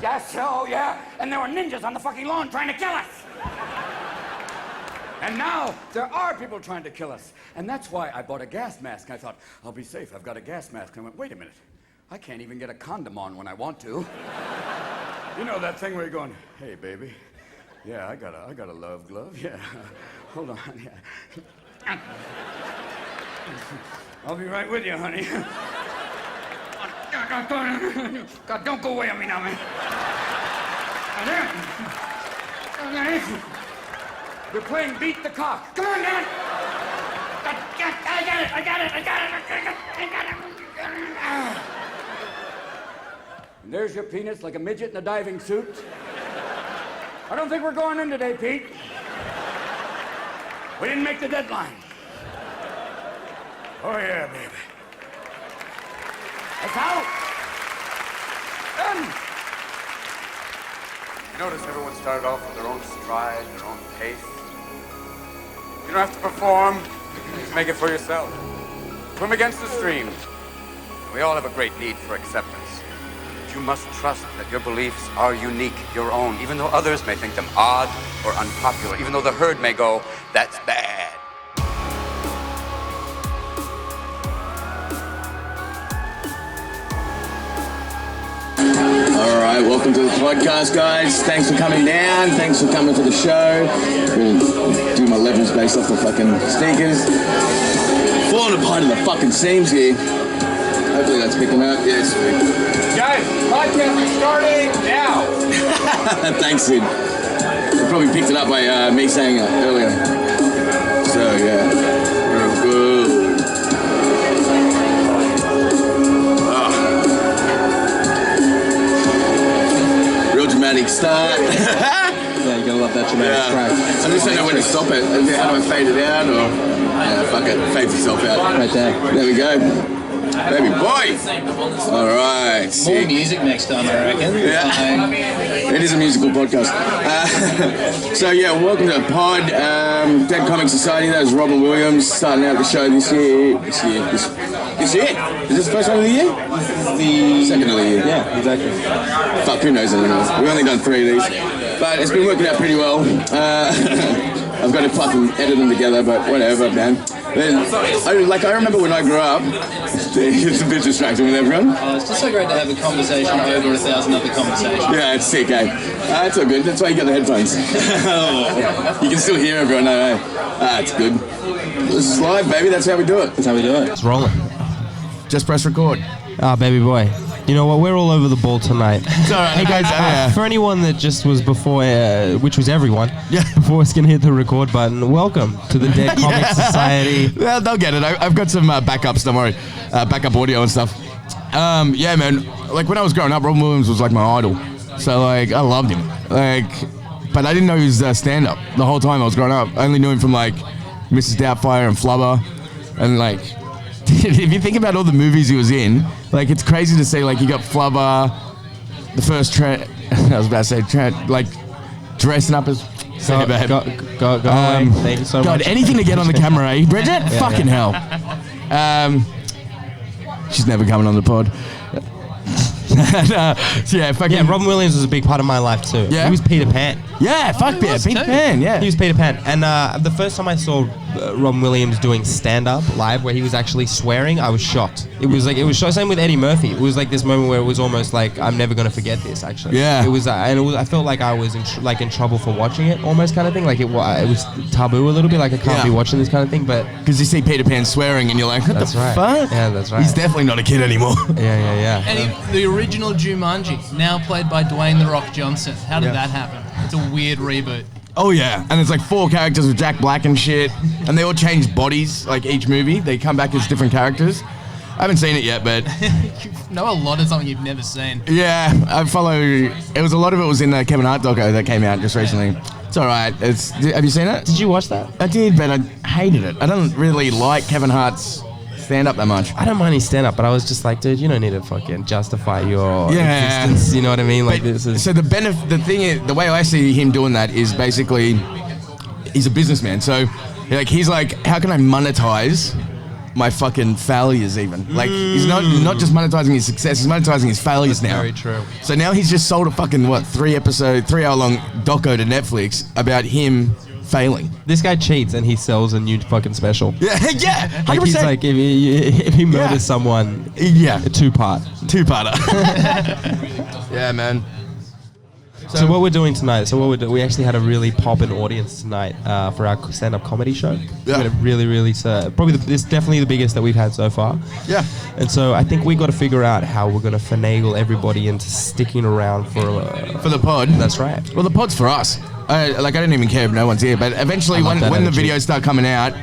gas, oh yeah, and there were ninjas on the fucking lawn trying to kill us. And now there are people trying to kill us. And that's why I bought a gas mask. I thought, I'll be safe, I've got a gas mask. And I went, wait a minute, I can't even get a condom on when I want to. You know that thing where you're going, hey baby, yeah, I got a love glove, yeah. Hold on, yeah. I'll be right with you, honey. God, don't go away on me now, man. We're playing Beat the Cock. Come on, man. I got it. And there's your penis like a midget in a diving suit. I don't think we're going in today, Pete. We didn't make the deadline. Oh, yeah, baby. That's out. Done. You notice everyone started off with their own stride, their own pace. You don't have to perform. Just make it for yourself. Swim against the stream. We all have a great need for acceptance. But you must trust that your beliefs are unique, your own, even though others may think them odd or unpopular, even though the herd may go, that's bad. All right, welcome to the podcast, guys. Thanks for coming down. Thanks for coming to the show. I'm gonna do my levels based off the fucking sneakers. Falling apart at the fucking seams here. Hopefully that's picking up. Yes. Guys, podcast is starting now. Thanks, Sid. You probably picked it up by me saying it earlier. So, yeah. Real good. Dramatic start. Yeah, you gotta love that dramatic track. I just don't know when to stop it. How do I fade it out or fuck it, fades itself out. Right there. There we go. Baby boy. All right. More music next time, I reckon. Yeah. It is a musical podcast. So yeah, welcome to the pod. Dead Comic Society. That was Robin Williams starting out the show this year. This year. Is this the first one of the year? This is the second of the year. Yeah, exactly. Fuck, who knows anymore. We've only done 3 of these. But it's been working out pretty well. I've got to fucking edit them together, but whatever, man. I remember when I grew up, it's a bit distracting with everyone. Oh, it's just so great to have a conversation over 1,000 other conversations. Yeah, it's sick, eh? It's all good. That's why you got the headphones. You can still hear everyone, eh? It's good. This is live, baby. That's how we do it. That's how we do it. It's rolling. Just press record. Baby boy. You know what? We're all over the ball tonight. It's all right. Hey guys, for anyone that just was before, which was everyone, yeah, before it's gonna hit the record button, welcome to the Dead Comic Society. Well, they'll get it. I've got some backups. Don't worry, backup audio and stuff. Yeah, man. Like when I was growing up, Robin Williams was like my idol. So like, I loved him. Like, but I didn't know he was stand-up the whole time I was growing up. I only knew him from like Mrs. Doubtfire and Flubber, and like. If you think about all the movies he was in, like it's crazy to say like he got Flubber, the first I was about to say like dressing up as Go away. Thank you so God, much. anything to get on the camera, eh, Bridget? Yeah, fucking hell. She's never coming on the pod. Yeah, Robin Williams was a big part of my life too. Yeah? He was Peter Pan. Yeah, fuck Peter Pan, yeah. He was Peter Pan. And the first time I saw Robin Williams doing stand-up live where he was actually swearing, I was shocked. It was same with Eddie Murphy. It was like this moment where it was almost like, I'm never going to forget this, actually. Yeah. It was, I felt like I was in trouble for watching it, almost kind of thing. Like it was taboo a little bit, like I can't be watching this kind of thing, but... Because you see Peter Pan swearing and you're like, what the fuck? Yeah, that's right. He's definitely not a kid anymore. Yeah. And the original Jumanji, now played by Dwayne "The Rock" Johnson. How did that happen? It's a weird reboot. Oh yeah, and there's like 4 characters with Jack Black and shit, and they all change bodies, like each movie. They come back as different characters. I haven't seen it yet, but... You know a lot of something you've never seen. Yeah, I follow... a lot of it was in the Kevin Hart doco that came out just recently. It's alright. Have you seen it? Did you watch that? I did, but I hated it. I don't really like Kevin Hart's stand-up that much. I don't mind his stand-up, but I was just like, dude, you don't need to fucking justify your existence. You know what I mean? Like, this is... So the thing is, the way I see him doing that is basically, he's a businessman. So, like, he's like, how can I monetize my fucking failures even. Like, he's not just monetizing his success, he's monetizing his failures now. Very true. So now he's just sold a fucking, 3-hour-long doco to Netflix about him failing. This guy cheats and he sells a new fucking special. Yeah, 100%. Like he's like, if he murders someone, yeah. a two-parter. Yeah, man. So what we're doing tonight, we actually had a really poppin' audience tonight for our stand-up comedy show. Yeah. We had a really, probably this definitely the biggest that we've had so far. Yeah. And so I think we got to figure out how we're going to finagle everybody into sticking around for the pod. That's right. Well, the pod's for us. I don't even care if no one's here, but eventually when the videos start coming out,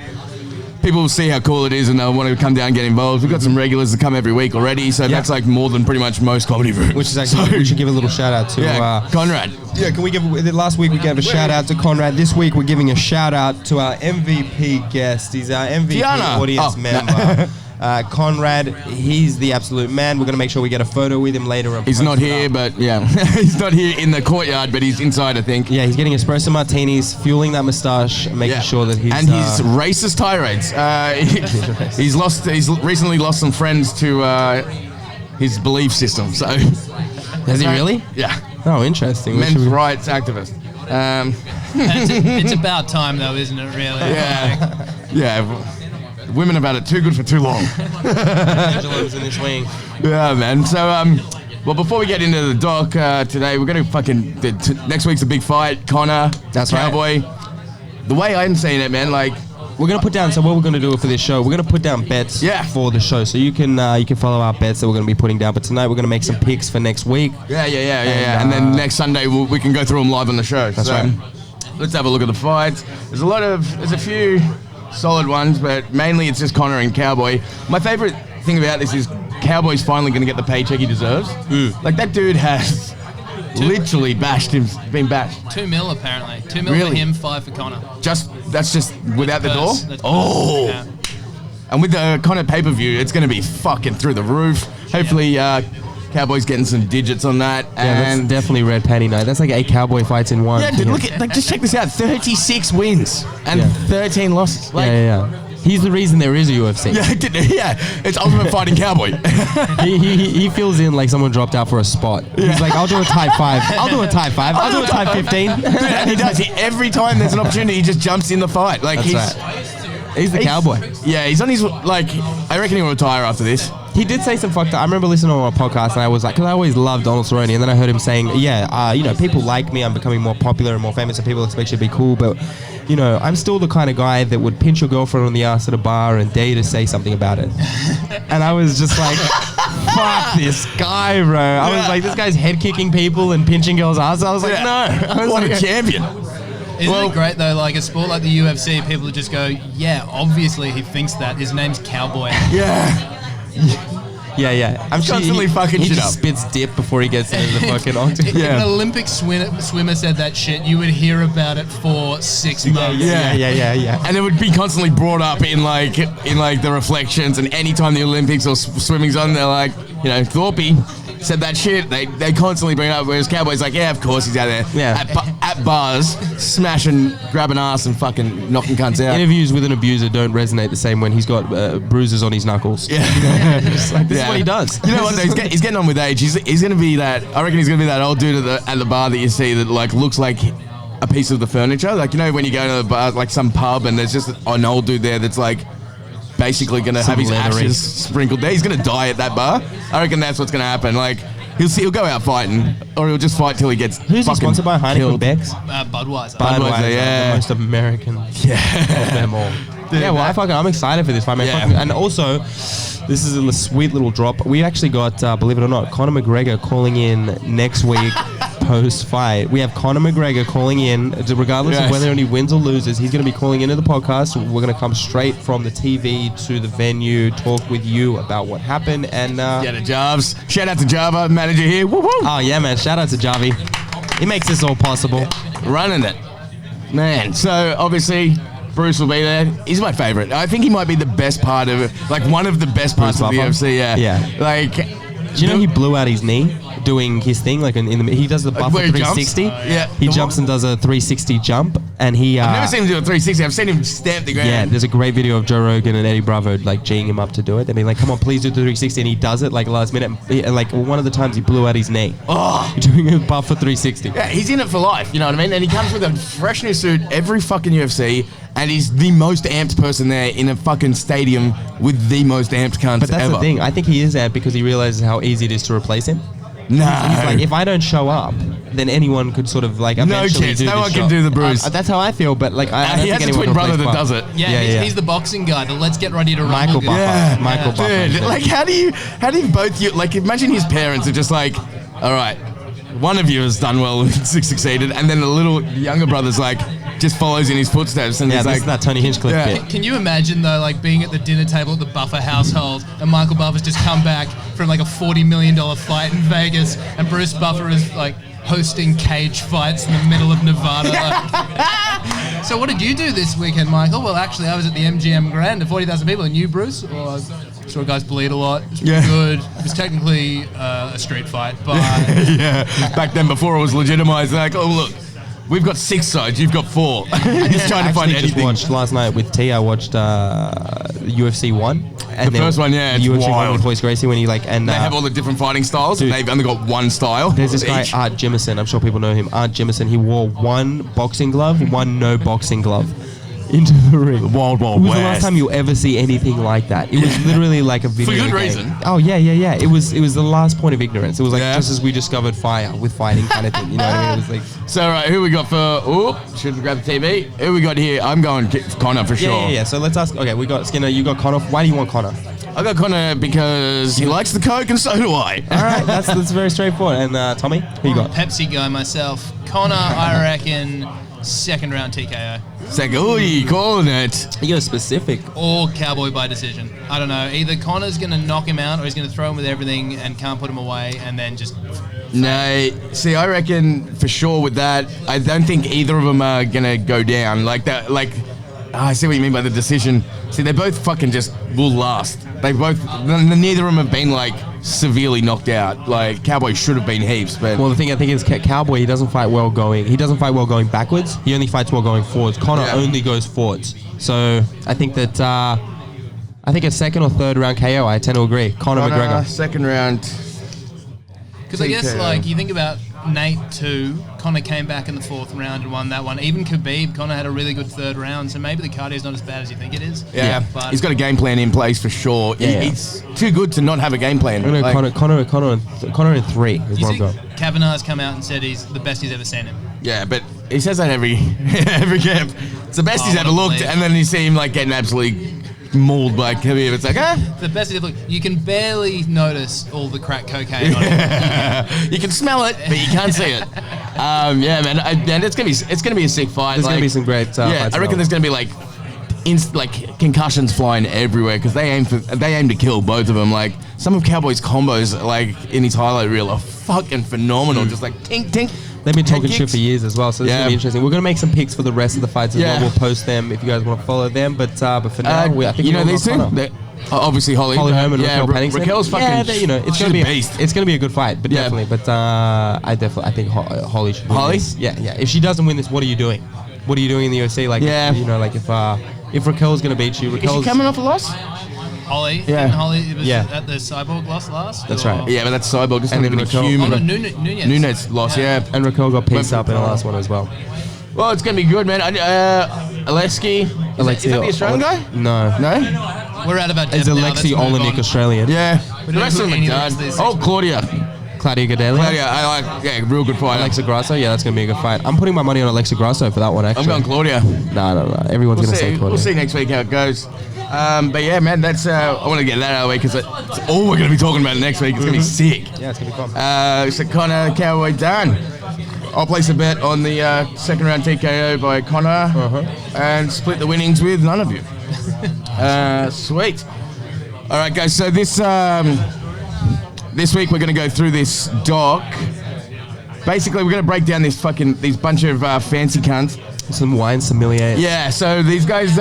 people will see how cool it is and they'll want to come down and get involved. We've got some regulars that come every week already, so that's like more than pretty much most comedy rooms. Which is actually, we should give a little shout out to Conrad. Yeah, can we give, last week we gave a shout out to Conrad. This week we're giving a shout out to our MVP guest. He's our MVP audience member. Conrad, he's the absolute man. We're going to make sure we get a photo with him later. He's not here, but yeah. He's not here in the courtyard, but he's inside, I think. Yeah, he's getting espresso martinis, fueling that moustache, and making sure that he's... And his racist tirades. He's recently lost some friends to his belief system, so... Has he really? Yeah. Oh, interesting. Men's rights activist. It's about time, though, isn't it, really? Yeah. Yeah. Women have had it too good for too long. Angelo's in this wing. Yeah, man. So, well, before we get into the doc today, we're going to next week's a big fight. Connor, that's Cowboy. Right. The way I'm seeing it, man, like... We're going to put down, so what we're going to do for this show, we're going to put down bets for the show. So you can follow our bets that we're going to be putting down. But tonight we're going to make some picks for next week. Yeah. And then next Sunday we can go through them live on the show. That's right. Let's have a look at the fights. There's a few solid ones, but mainly it's just Connor and Cowboy. My favorite thing about this is Cowboy's finally going to get the paycheck he deserves. Like, that dude has literally been bashed. 2 mil apparently. 2 mil for him, 5 for Connor. That's just without the door? Oh! Yeah. And with the Connor pay-per-view, it's going to be fucking through the roof. Hopefully, Cowboy's getting some digits on that. Yeah, that's definitely red panty night. That's like 8 Cowboy fights in one. Yeah, dude, look at, just check this out. 36 wins and 13 losses. Like, yeah. He's the reason there is a UFC. Yeah, it's Ultimate Fighting Cowboy. he feels in like someone dropped out for a spot. He's like, I'll do a type 5. I'll do a type 5. I'll do a type 15. Dude, and he does. Every time there's an opportunity, he just jumps in the fight. Like, he's the cowboy. Yeah, he's on his, like, I reckon he'll retire after this. He did say some fucked up. I remember listening to a podcast and I was like, because I always loved Donald Cerrone, and then I heard him saying, people like me, I'm becoming more popular and more famous, and people expect you to be cool, but, I'm still the kind of guy that would pinch your girlfriend on the ass at a bar and dare you to say something about it. And I was just like, fuck this guy, bro. I was like, this guy's head kicking people and pinching girls' ass. I was like, no. What a champion. Isn't it great, though, like a sport like the UFC, people just go, yeah, obviously he thinks that. His name's Cowboy. Yeah. I'm constantly fucking he shit just up. spits dip before he gets into the fucking octagon. If an Olympic swimmer said that shit, you would hear about it for 6 months. Yeah. And it would be constantly brought up in the reflections, and anytime the Olympics or swimming's on, they're like, Thorpe said that shit. They constantly bring it up, whereas Cowboy's like, yeah, of course he's out there at bars, smashing, grabbing ass and fucking knocking cunts out. Interviews with an abuser don't resonate the same when he's got bruises on his knuckles. Yeah. This is what he does. You know what, though? He's getting on with age. He's going to be that, I reckon he's going to be that old dude at the bar that you see that, like, looks like a piece of the furniture. Like, when you go to the bar, like some pub, and there's just an old dude there that's, like, basically going to have his ashes sprinkled there. He's going to die at that bar. I reckon that's what's going to happen. Like, he'll go out fighting, or he'll just fight till he gets Who's he sponsored by? Heineken Becks? Budweiser. Budweiser, yeah. The most American of them all. Dude, I'm excited for this fight, man. Yeah. And also, this is a sweet little drop. We actually got, believe it or not, Conor McGregor calling in next week post-fight. We have Conor McGregor calling in, regardless of whether he wins or loses. He's going to be calling into the podcast. We're going to come straight from the TV to the venue, talk with you about what happened, and get it, Jarves. Shout out to Java, manager here. Woo woo. Oh yeah, man. Shout out to Javi. He makes this all possible. Running it, man. So obviously, Bruce will be there. He's my favorite. I think he might be the best part of it, like one of the best parts of the UFC. Yeah. Like, do you know he blew out his knee? doing his thing, like he does the buffer where he 360. jumps? Yeah. He The jumps one- and does a 360 jump, and he. I've never seen him do a 360. I've seen him stamp the ground. Yeah, there's a great video of Joe Rogan and Eddie Bravo like G'ing him up to do it. They'd be like, "Come on, please do the 360," and he does it like last minute. And like one of the times he blew out his knee. Oh. Doing a buffer 360. Yeah, he's in it for life, you know what I mean? And he comes with a fresh new suit every fucking UFC, and he's the most amped person there in a fucking stadium with the most amped cunts But that's ever. the thing. I think he is amped because he realizes how easy it is to replace him. No. He's like, if I don't show up, then anyone could sort of like eventually chance. do No this one can shot. do the bruise. That's how I feel, but like I don't he think has a anyone twin can brother that replace does Buff. it. Yeah, he's the boxing guy. The let's get ready to rumble Michael guy. Buffer. Yeah. Michael Buffer. Dude, like how do you both you like imagine his parents are just like, all right, one of you has done well, succeeded, and then the little younger brother's like just follows in his footsteps and Yeah, he's this like is that Tony Hinchcliffe Yeah. bit. Can you imagine though, like being at the dinner table at the Buffer household, and Michael Buffer's just come back from like a $40 million fight in Vegas, and Bruce Buffer is like hosting cage fights in the middle of Nevada. Like, so what did you do this weekend, Michael? Well, actually, I was at the MGM Grand to 40,000 people, and you, Bruce? Well, I saw guys bleed a lot. It was pretty good. It was technically a street fight, but yeah. Back then, before it was legitimized, like, oh look, we've got 6 sides, you've got 4. Just trying to find Actually, just anything. watched last night with T. I watched UFC 1. And The first one, yeah, the it's UFC 1 wild. with Royce Gracie when he like and They have all the different fighting styles, Dude. and they've only got one style. there's this guy each. Art Jimison. I'm sure people know him. Art Jimison. He wore one boxing glove, one no boxing glove into the ring. Wild, wild It was the west. last time you'll ever see anything like that. It was literally like a video good game. reason. Oh yeah. It was the last point of ignorance. It was like Yeah. just as we discovered fire with fighting kind of thing. You know what I mean? It was like So, right, who we got for... should we grab the TV? Who we got here? I'm going Connor for sure. yeah. So let's ask. Okay, we got Skinner. You got Connor. Why do you want Connor? I got Connor because he likes the Coke and so do I. All right, that's very straightforward. And Tommy, who you got? Pepsi guy myself. Connor, I reckon, second round TKO. Second, you calling it. You got a specific. Or Cowboy by decision. I don't know. Either Connor's going to knock him out or he's going to throw him with everything and can't put him away and then just... No, see, I reckon for sure with that, I don't think either of them are going to go down. Like that, I see what you mean by the decision. See, they both fucking just will last. They both, neither of them have been like severely knocked out. Like Cowboy should have been heaps, but Well, the thing I think is Cowboy. He doesn't fight well going. He doesn't fight well going backwards. He only fights well going forwards. Connor Yeah. only goes forwards. So I think that I think a second or third round KO. I tend to agree. Conor McGregor. second round. Because I guess, TKO. like, you think about Nate 2, Connor came back in the 4th round and won that one. Even Khabib, Connor had a really good 3rd round, so maybe the cardio's not as bad as you think it is. Yeah, But he's got a game plan in place for sure. Yeah. He's too good to not have a game plan. I'm gonna Like, Connor in 3 is you what I'm see, going. Kavanagh's come out and said he's the best he's ever seen him. yeah, but he says that every camp. It's the best he's Oh, ever what a looked, belief. and then you see him like getting absolutely mauled by Khabib. It's like, The best he's ever looked. You can barely notice all the crack cocaine on him. you can smell it, but you can't see it. Yeah, man, and it's gonna be a sick fight. There's gonna be some great. yeah, fights I reckon around. there's gonna be like concussions flying everywhere because they aim to kill both of them. Like some of Cowboy's combos, like in his highlight reel, are fucking phenomenal. Just like tink tink. They've been head talking shit kicks. for years as well, so this is Yeah. gonna be interesting. We're gonna make some picks for the rest of the fights as Yeah. well. We'll post them if you guys want to follow them. But for now, I think you know we all these got two. Connor. They're- obviously Holly Holly Holm and Raquel Ra- Pennington. Raquel's fucking. Yeah, it's she's gonna be a beast. It's gonna be a good fight, but Yeah. definitely. But I think Holly should win Holly? this. Yeah. If she doesn't win this, what are you doing? What are you doing in the UFC? Like, Yeah. you know, like if Raquel's gonna beat you, Is she Raquel's coming off a loss? Holly, Yeah. didn't Holly, it was Yeah. at the Cyborg loss last? That's or- right. Yeah, but that's Cyborg. It's And not then even a Raquel- Oh, human. no, Nunez. Nunez lost. Yeah. and Raquel got pieced But- up in the last one as well. Well, it's gonna be good, man. Alexi. Is that the Australian guy? No. No. We're out of our depth Is now, Alexi let's move Olenek on. Australian? Yeah. We The don't rest know of who them any are of done. these Oh, are. Claudia. Claudia Gadelha? Claudia, I like. Yeah, real good fighter. Alexa Grasso? Yeah, that's going to be a good fight. I'm putting my money on Alexa Grasso for that one, actually. I'm going Claudia. No. Everyone's We'll going to say see. Claudia. We'll see next week how it goes. But yeah, man, that's. I want to get that out of the way because it's all we're going to be talking about next week. It's going to be sick. Yeah, it's going to be fun. So Connor Cowboy done. I'll place a bet on the second round TKO by Connor and split the winnings with none of you. Sweet. All right, guys. So this week we're going to go through this doc. Basically, we're going to break down these bunch of fancy cunts. Some wine sommelier. Yeah. So these guys,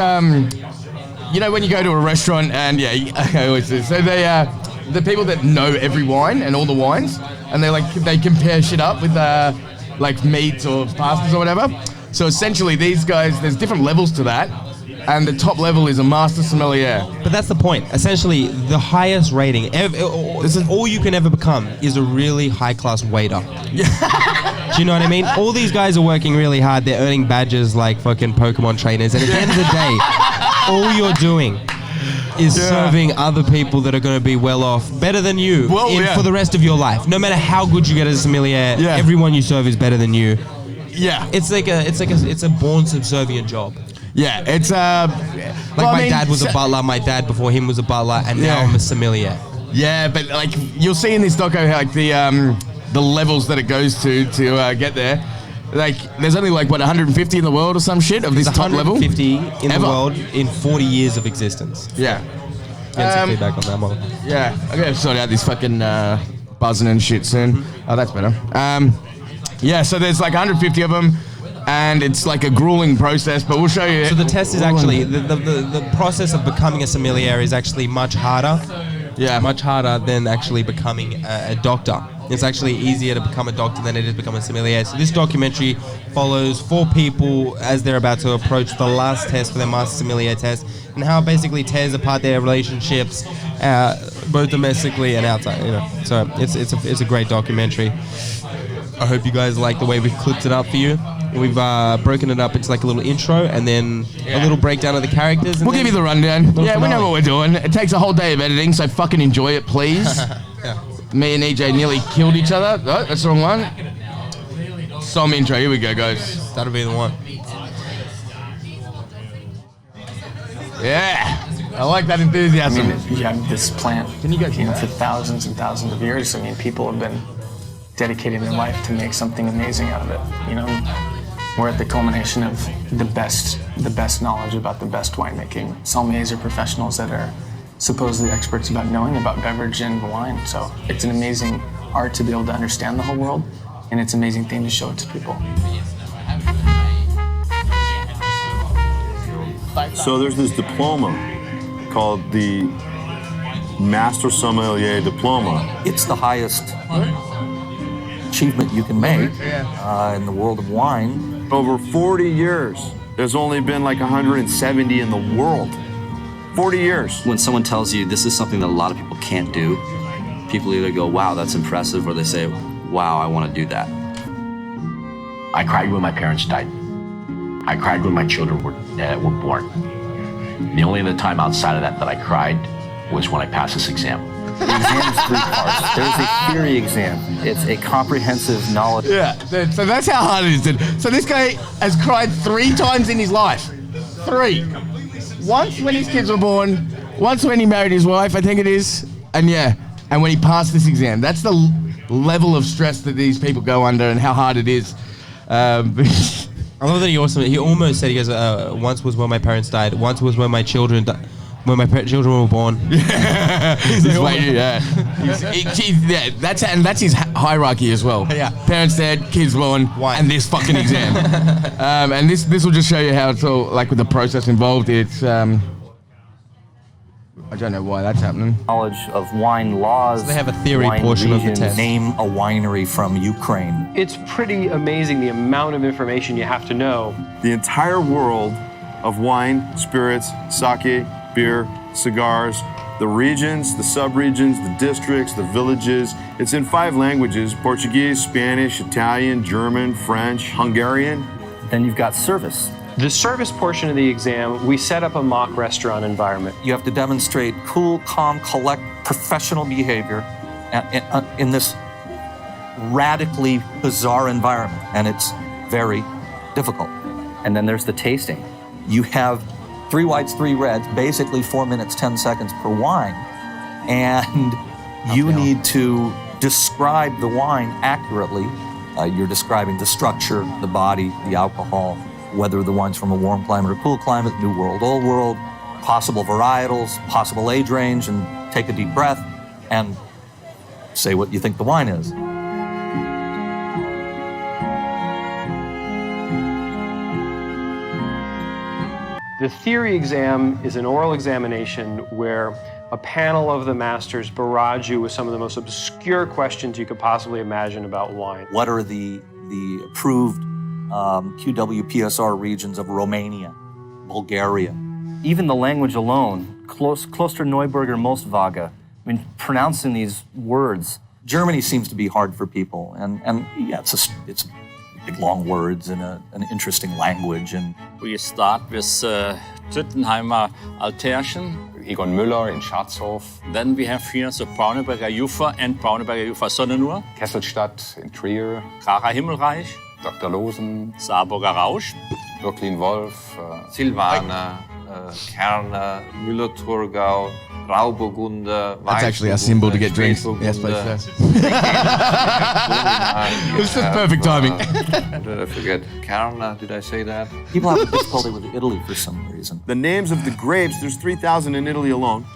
you know, when you go to a restaurant and I always do. So they the people that know every wine and all the wines, and they compare shit up with like meats or pastas or whatever. So essentially, these guys, there's different levels to that, and the top level is a master sommelier. But that's the point. Essentially, the highest rating, all you can ever become is a really high-class waiter. Do you know what I mean? All these guys are working really hard. They're earning badges like fucking Pokemon trainers. And at the end of the day, all you're doing is serving other people that are going to be well off, better than you for the rest of your life. No matter how good you get as a sommelier, everyone you serve is better than you. Yeah. It's a born subservient job. Yeah, it's my dad was a butler. My dad before him was a butler, and now I'm a sommelier. Yeah, but like you'll see in this doco, like the levels that it goes to get there. Like there's only like 150 in the world or some shit of this top level. 150 in the world in 40 years of existence. Yeah. Get some feedback on that model. Yeah, I'm gonna sort out this fucking buzzing and shit soon. Oh, that's better. Yeah, so there's like 150 of them. And it's like a grueling process, but we'll show you. So the test is actually, the process of becoming a sommelier is actually much harder. Yeah. Much harder than actually becoming a doctor. It's actually easier to become a doctor than it is to become a sommelier. So this documentary follows 4 people as they're about to approach the last test for their master sommelier test, and how it basically tears apart their relationships, both domestically and outside. You know, so it's a great documentary. I hope you guys like the way we've clipped it up for you. We've broken it up into like a little intro and then a little breakdown of the characters. And we'll give you the rundown. Yeah, we know what we're doing. It takes a whole day of editing, so fucking enjoy it, please. Me and EJ nearly killed each other. Oh, that's the wrong one. Som intro. Here we go, guys. That'll be the one. Yeah. I like that enthusiasm. I mean, you have this plant, for thousands and thousands of years. I mean, people have been dedicating their life to make something amazing out of it. You know, we're at the culmination of the best knowledge about the best winemaking. Sommeliers are professionals that are supposedly experts about knowing about beverage and wine. So it's an amazing art to be able to understand the whole world, and it's an amazing thing to show it to people. So there's this diploma called the Master Sommelier Diploma. It's the highest achievement you can make in the world of wine. Over 40 years, there's only been like 170 in the world. 40 years. When someone tells you this is something that a lot of people can't do, people either go, wow, that's impressive, or they say, wow, I want to do that. I cried when my parents died. I cried when my children were born. The only other time outside of that I cried was when I passed this exam. The exam is 3 parts. There's a theory exam. It's a comprehensive knowledge. Yeah, so that's how hard it is, dude. So this guy has cried 3 times in his life. 3. Once when his kids were born, once when he married his wife, I think it is, and when he passed this exam. That's the level of stress that these people go under and how hard it is. I love that he almost said, he goes, once was when my parents died, once was when my children when my children were born. That's his hierarchy as well. Yeah. Parents dead, kids born, and this fucking exam. And this will just show you how it's all, like with the process involved, it's, I don't know why that's happening. Knowledge of wine laws. So they have a theory portion of the test. Name a winery from Ukraine. It's pretty amazing the amount of information you have to know. The entire world of wine, spirits, sake, beer, cigars, the regions, the sub-regions, the districts, the villages. It's in 5 languages: Portuguese, Spanish, Italian, German, French, Hungarian. Then you've got service. The service portion of the exam, we set up a mock restaurant environment. You have to demonstrate cool, calm, collect, professional behavior in this radically bizarre environment, and it's very difficult. And then there's the tasting. You have 3 whites, 3 reds, basically 4 minutes, 10 seconds per wine, and you need to describe the wine accurately. You're describing the structure, the body, the alcohol, whether the wine's from a warm climate or cool climate, New World, Old World, possible varietals, possible age range, and take a deep breath and say what you think the wine is. The theory exam is an oral examination where a panel of the masters barrage you with some of the most obscure questions you could possibly imagine about wine. What are the approved QWPSR regions of Romania, Bulgaria? Even the language alone, Klosterneuburger Mostwaage, I mean, pronouncing these words. Germany seems to be hard for people, and yeah, it's big long words and an interesting language. And we start with Tittenheimer Altärchen, Egon Müller in Schatzhof. Then we have here the Brauneberger Juffer and Brauneberger Juffer Sonnenur. Kesselstadt in Trier. Kracher Himmelreich. Dr. Losen. Saarburger Rausch. Brooklyn Wolf. Silvaner, Kerner, Müller-Thurgau, Grauburgunder. That's actually our symbol to get drinks. Yes, please, sir. It was just perfect timing. Did I forget Kerner? Did I say that? People have difficulty with Italy for some reason. The names of the grapes, there's 3,000 in Italy alone.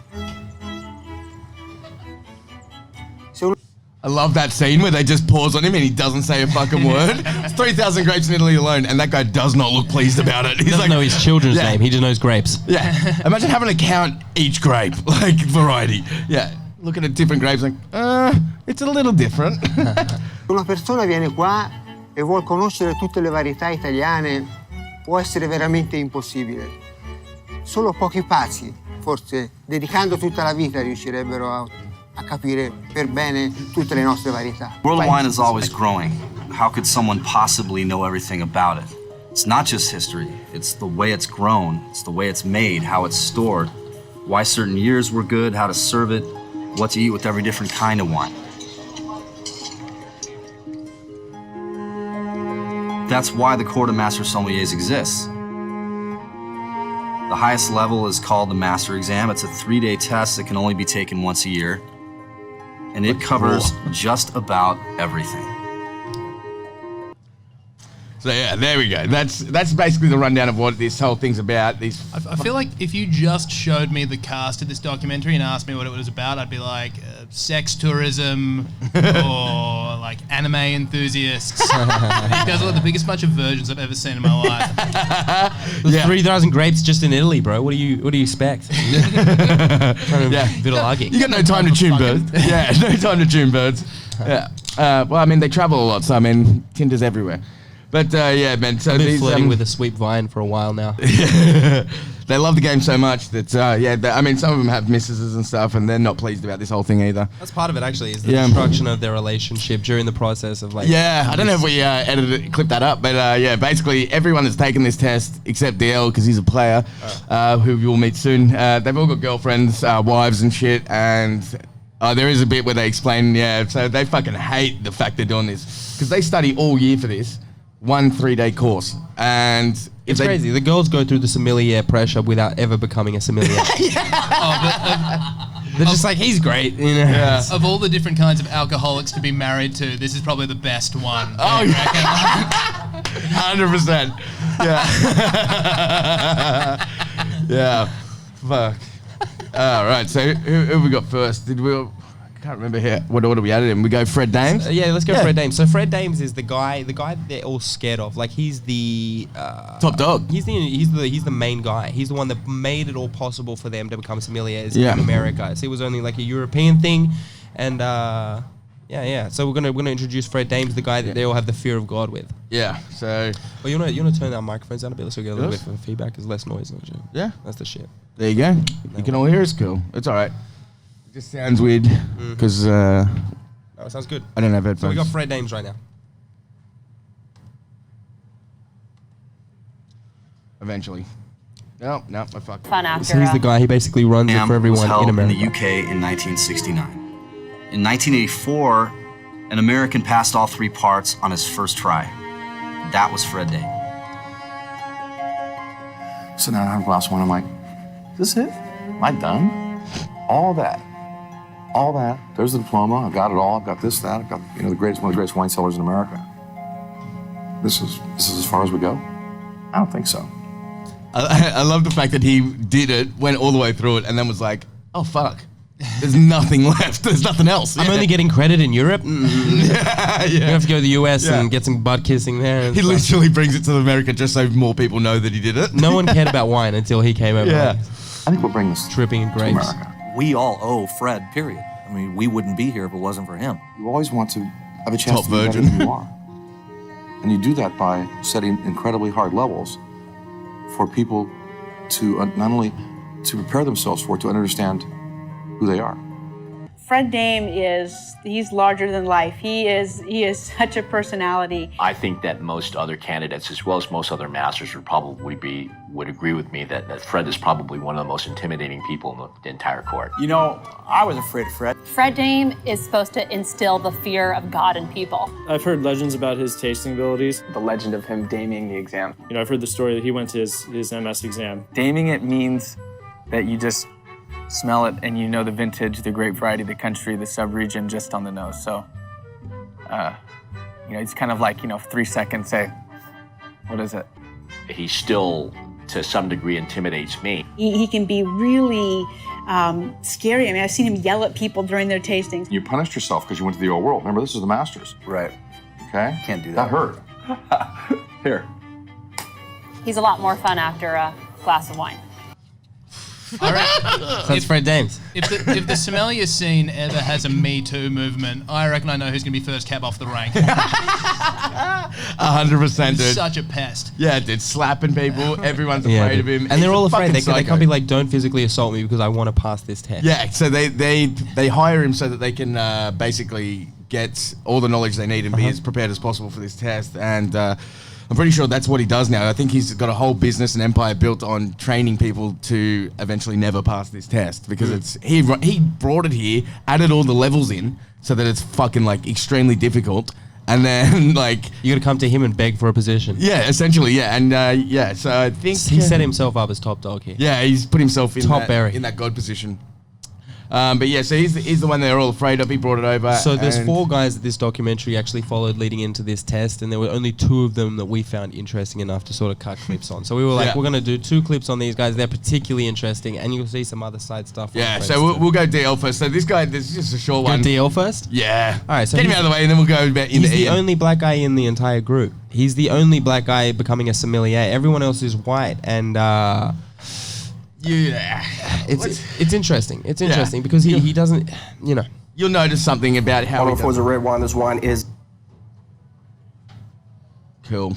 I love that scene where they just pause on him and he doesn't say a fucking word. It's 3,000 grapes in Italy alone, and that guy does not look pleased about it. He doesn't know his children's name. He just knows grapes. Yeah. Imagine having to count each grape, like variety. Yeah. Looking at different grapes, like, it's a little different. Una persona viene qua e vuol conoscere tutte le varietà italiane, può essere veramente impossibile. Solo pochi pazzi, forse, dedicando tutta la vita, riuscirebbero a capire per bene tutte le nostre varietà. World wine is always growing. How could someone possibly know everything about it? It's not just history. It's the way it's grown. It's the way it's made, how it's stored, why certain years were good, how to serve it, what to eat with every different kind of wine. That's why the Court of Master Sommeliers exists. The highest level is called the Master Exam. It's a 3-day test that can only be taken once a year. And it covers just about everything. So yeah, there we go. That's basically the rundown of what this whole thing's about. I feel like if you just showed me the cast of this documentary and asked me what it was about, I'd be like, sex tourism or like anime enthusiasts. You guys are like the biggest bunch of virgins I've ever seen in my life. There's 3,000 grapes just in Italy, bro. What do you expect? Vitiligo. You got no time to tune birds. Yeah, no time to tune birds. Yeah. Well, I mean, they travel a lot, so I mean, Tinder's everywhere. But yeah, man. So I've been these, flirting with a sweet vine for a while now. They love the game so much that I mean, some of them have misses and stuff, and they're not pleased about this whole thing either. That's part of it, actually, is the destruction of their relationship during the process of like. Yeah, I don't know if we clipped that up, but yeah, basically everyone has taken this test except DL because he's a player, who you'll meet soon. They've all got girlfriends, wives, and shit, and. There is a bit where they explain, so they fucking hate the fact they're doing this because they study all year for this, 1 3-day course, and it's crazy. The girls go through the sommelier pressure without ever becoming a sommelier. They're just like, he's great, you know. Yeah. Of all the different kinds of alcoholics to be married to, this is probably the best one. Oh, yeah. 100%. Yeah. Yeah. Fuck. All right, so who we got first? I can't remember here what order we added in. We go Fred Dames? Yeah, let's go Fred Dames. So Fred Dames is the guy that they're all scared of. Like, he's the top dog. He's the main guy. He's the one that made it all possible for them to become sommeliers in America. So it was only like a European thing, and So we're gonna introduce Fred Dames, the guy that they all have the fear of God with. Yeah. So. Well, you wanna turn our microphones down a bit so we get a little bit of feedback. There's less noise. Yeah. That's the shit. There you go. You can all hear us. Cool. It's all right. It just sounds weird because. Oh, it sounds good. I don't have headphones. So we got Fred Dames right now. Eventually. No, I fucked. Fun after. So he's the guy. He basically runs it for everyone in America. In the UK in 1969. In 1984, an American passed all 3 parts on his first try. That was Fred Dames. So now I have a glass of wine. I'm like, is this it? Am I done? All that. There's the diploma. I've got it all. I've got this, that. I've got one of the greatest wine cellars in America. This is as far as we go? I don't think so. I love the fact that he did it, went all the way through it, and then was like, oh fuck. There's nothing left. There's nothing else. I'm only getting credit in Europe. You have to go to the US and get some butt kissing there. He literally brings it to America just so more people know that he did it. No one cared about wine until he came over. I think we'll bring this tripping in grapes. America. we all owe Fred, period. I mean, we wouldn't be here if it wasn't for him. You always want to have a chance Top to be better virgin. than you are. And you do that by setting incredibly hard levels for people to not only to prepare themselves for it, to understand who they are. Fred Dame he's larger than life. He is such a personality. I think that most other candidates, as well as most other masters, would agree with me that Fred is probably one of the most intimidating people in the entire court. You know, I was afraid of Fred. Fred Dame is supposed to instill the fear of God in people. I've heard legends about his tasting abilities. The legend of him daming the exam. You know, I've heard the story that he went to his MS exam. Daming it means that you just smell it and you know the vintage, the grape variety, the country, the sub-region just on the nose. So, you know, it's kind of like, 3 seconds, say, what is it? He still, to some degree, intimidates me. He can be really scary. I mean, I've seen him yell at people during their tastings. You punished yourself because you went to the old world. Remember, this is the Masters. Right. Okay? Can't do that. That hurt. Here. He's a lot more fun after a glass of wine. All right. That's Fred Dames. If the sommelier scene ever has a Me Too movement, I reckon I know who's going to be first cab off the rank. 100%, dude. Such a pest. Yeah, dude, slapping people. Everyone's afraid of him. And they're He's all a afraid. fucking They can't psycho. be like, don't physically assault me because I want to pass this test. Yeah, so they hire him so that they can basically get all the knowledge they need and be as prepared as possible for this test. And I'm pretty sure that's what he does now. I think he's got a whole business and empire built on training people to eventually never pass this test because he brought it here, added all the levels in so that it's fucking like extremely difficult. And then, like, you got to come to him and beg for a position. Yeah, essentially, yeah, and yeah. So I think he set himself up as top dog here. Yeah, he's put himself in Top berry. in that god position. But yeah, so he's the one they're all afraid of. He brought it over. So there's and 4 guys that this documentary actually followed leading into this test, and there were only 2 of them that we found interesting enough to sort of cut clips on. So we were like, we're going to do 2 clips on these guys. They're particularly interesting, and you'll see some other side stuff. Yeah, so we'll go DL first. So this guy, this is just a short one. Go DL first? Yeah. All right, so get him out of the way, and then we'll go into He's the Ian. only black guy in the entire group. He's the only black guy becoming a sommelier. Everyone else is white, and yeah, it's interesting. It's interesting because he doesn't, you know. You'll notice something about how he for does the red wine. This wine is cool.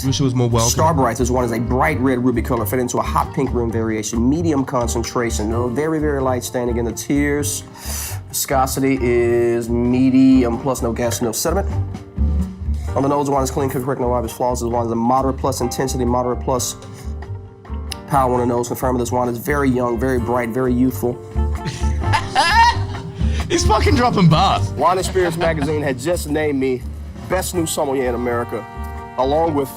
Wish it was more welcome. Starbright. This one is a bright red ruby color fit into a hot pink rim variation, medium concentration, very, very light standing in the tears. Viscosity is medium plus no gas, no sediment. On the nose, the wine is clean, cooked, correct, no obvious flaws. This wine is a moderate plus intensity, moderate plus power on the nose. Confirming this wine is very young, very bright, very youthful. He's fucking dropping bars. Wine and Spirits magazine had just named me best new sommelier in America, along with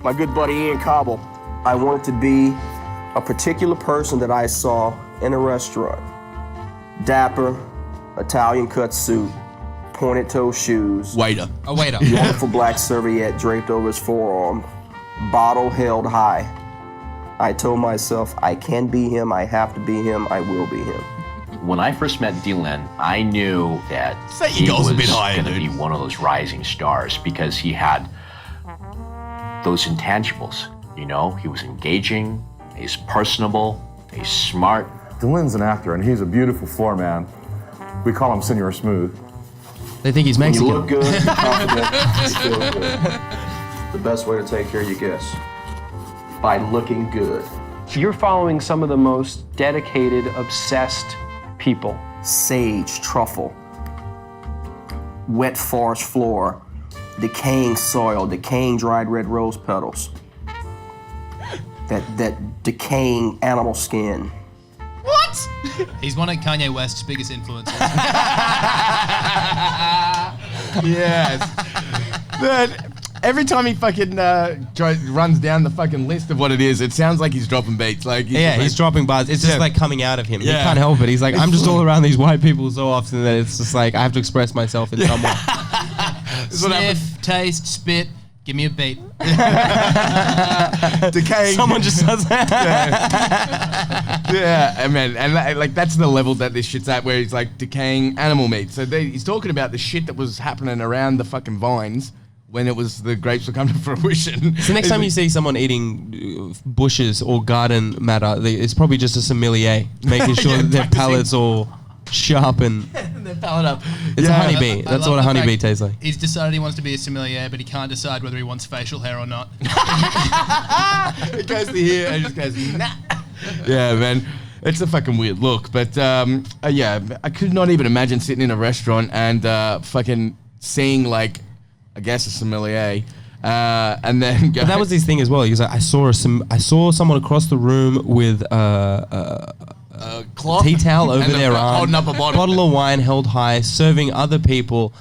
my good buddy Ian Cobble. I wanted to be a particular person that I saw in a restaurant. Dapper, Italian cut suit, pointed toe shoes. Waiter. A waiter. Wonderful black serviette draped over his forearm, bottle held high. I told myself, I can be him, I have to be him, I will be him. When I first met Dylan, I knew that he goes was a bit higher, going to be one of those rising stars because he had those intangibles. You know, he was engaging, he's personable, he's smart. Dylan's an actor, and he's a beautiful floor man. We call him Senor Smooth. They think he's When Mexican. you look good, you're confident, you feel good. The best way to take care of your guests, by looking good. You're following some of the most dedicated, obsessed people. Sage, truffle, wet forest floor, decaying soil, decaying dried red rose petals, that decaying animal skin. What? He's one of Kanye West's biggest influences. Yes. But every time he fucking runs down the fucking list of what it is, it sounds like he's dropping beats. Like He's dropping bars. It's just like coming out of him. He Yeah. can't help it. He's like, I'm just all around these white people so often that it's just like I have to express myself in some way. Sniff, taste, spit. Give me a beat. Decaying. Someone just does that. Yeah, I mean, and like that's the level that this shit's at, where he's like decaying animal meat. So he's talking about the shit that was happening around the fucking vines when it was the grapes were coming to fruition. So next time you see someone eating bushes or garden matter, it's probably just a sommelier, making sure that their palate's all sharp and their palate up. It's a honeybee. That's what a honeybee tastes like. He's decided he wants to be a sommelier, but he can't decide whether he wants facial hair or not. It goes to here and just goes, nah. Yeah, man. It's a fucking weird look. But yeah, I could not even imagine sitting in a restaurant and fucking seeing, like, I guess a sommelier, and then go. But that was his thing as well. He was like, I saw someone across the room with cloth, tea towel over and their arm, holding up a bottle of wine held high, serving other people.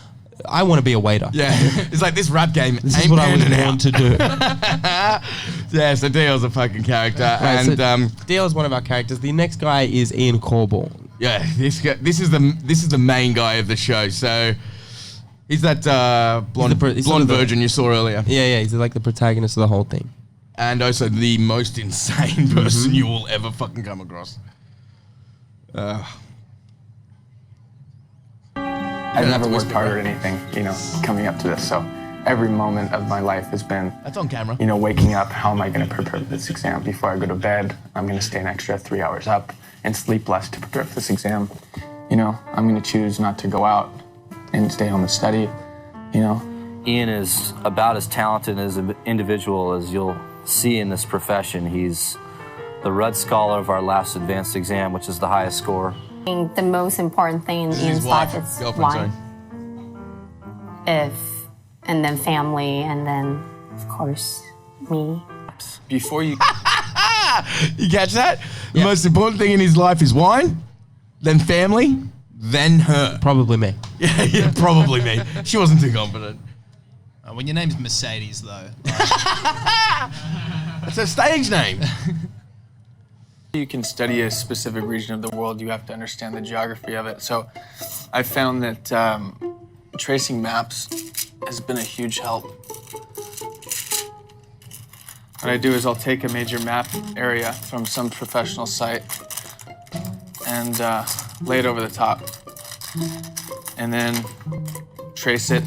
I want to be a waiter. Yeah, it's like this rap game. This is what I was born to do. Yeah, so Dio's a fucking character, Right, and so Dio is one of our characters. The next guy is Ian Corbourne. yeah, this is the main guy of the show. So he's that blonde he's sort of the- virgin you saw earlier. Yeah, he's like the protagonist of the whole thing. And also the most insane person you will ever fucking come across. I've never worked hard at anything, coming up to this. So every moment of my life has been, That's on camera. Waking up, how am I going to prepare for this exam? Before I go to bed, I'm going to stay an extra 3 hours up and sleep less to prepare for this exam. I'm going to choose not to go out and stay home and study, Ian is about as talented as an individual as you'll see in this profession. He's the Rudd Scholar of our last advanced exam, which is the highest score. I think the most important thing in Ian's life is wine. And then family, and then, of course, me. Before you... You catch that? The most important thing in his life is wine, then family, then her. Probably me. Yeah, probably me. She wasn't too confident. When your name's Mercedes, though. It's her stage name. You can study a specific region of the world, you have to understand the geography of it. So I found that tracing maps has been a huge help. What I do is I'll take a major map area from some professional site and lay it over the top. And then trace it,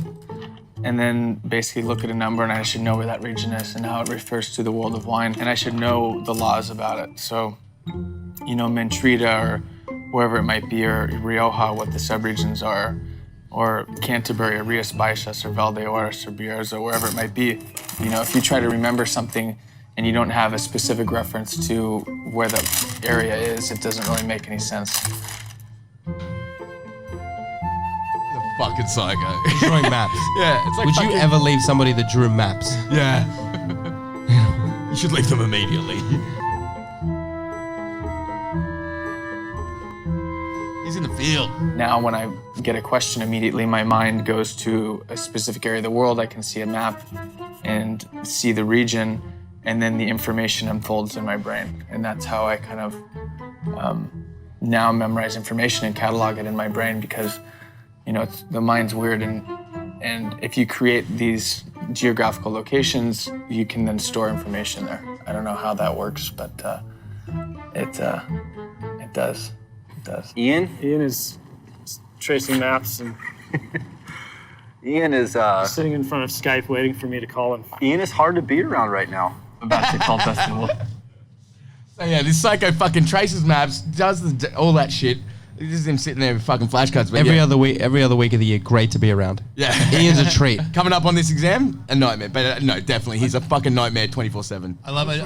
and then basically look at a number, and I should know where that region is and how it refers to the world of wine, and I should know the laws about it. So, Mentrida or wherever it might be, or Rioja, what the subregions are, or Canterbury, or Rias Baixas, or Valdeorras, or Bierzo, wherever it might be. If you try to remember something and you don't have a specific reference to where the area is, it doesn't really make any sense. Fucking psycho. Drawing maps. Yeah, it's like Would you ever leave somebody that drew maps? Yeah. You should leave them immediately. He's in the field. Now, when I get a question immediately, my mind goes to a specific area of the world. I can see a map and see the region, and then the information unfolds in my brain. And that's how I kind of now memorize information and catalog it in my brain, because the mind's weird, and if you create these geographical locations, you can then store information there. I don't know how that works, but it does. It does. Ian? Ian is tracing maps and Ian is sitting in front of Skype waiting for me to call him. Ian is hard to be around right now. About to call Festival. So yeah, this psycho fucking traces maps, does all that shit. This is him sitting there with fucking flashcards. But Every other week of the year, great to be around. Yeah. Ian's a treat. Coming up on this exam, a nightmare. But no, definitely, he's a fucking nightmare 24/7. I love it.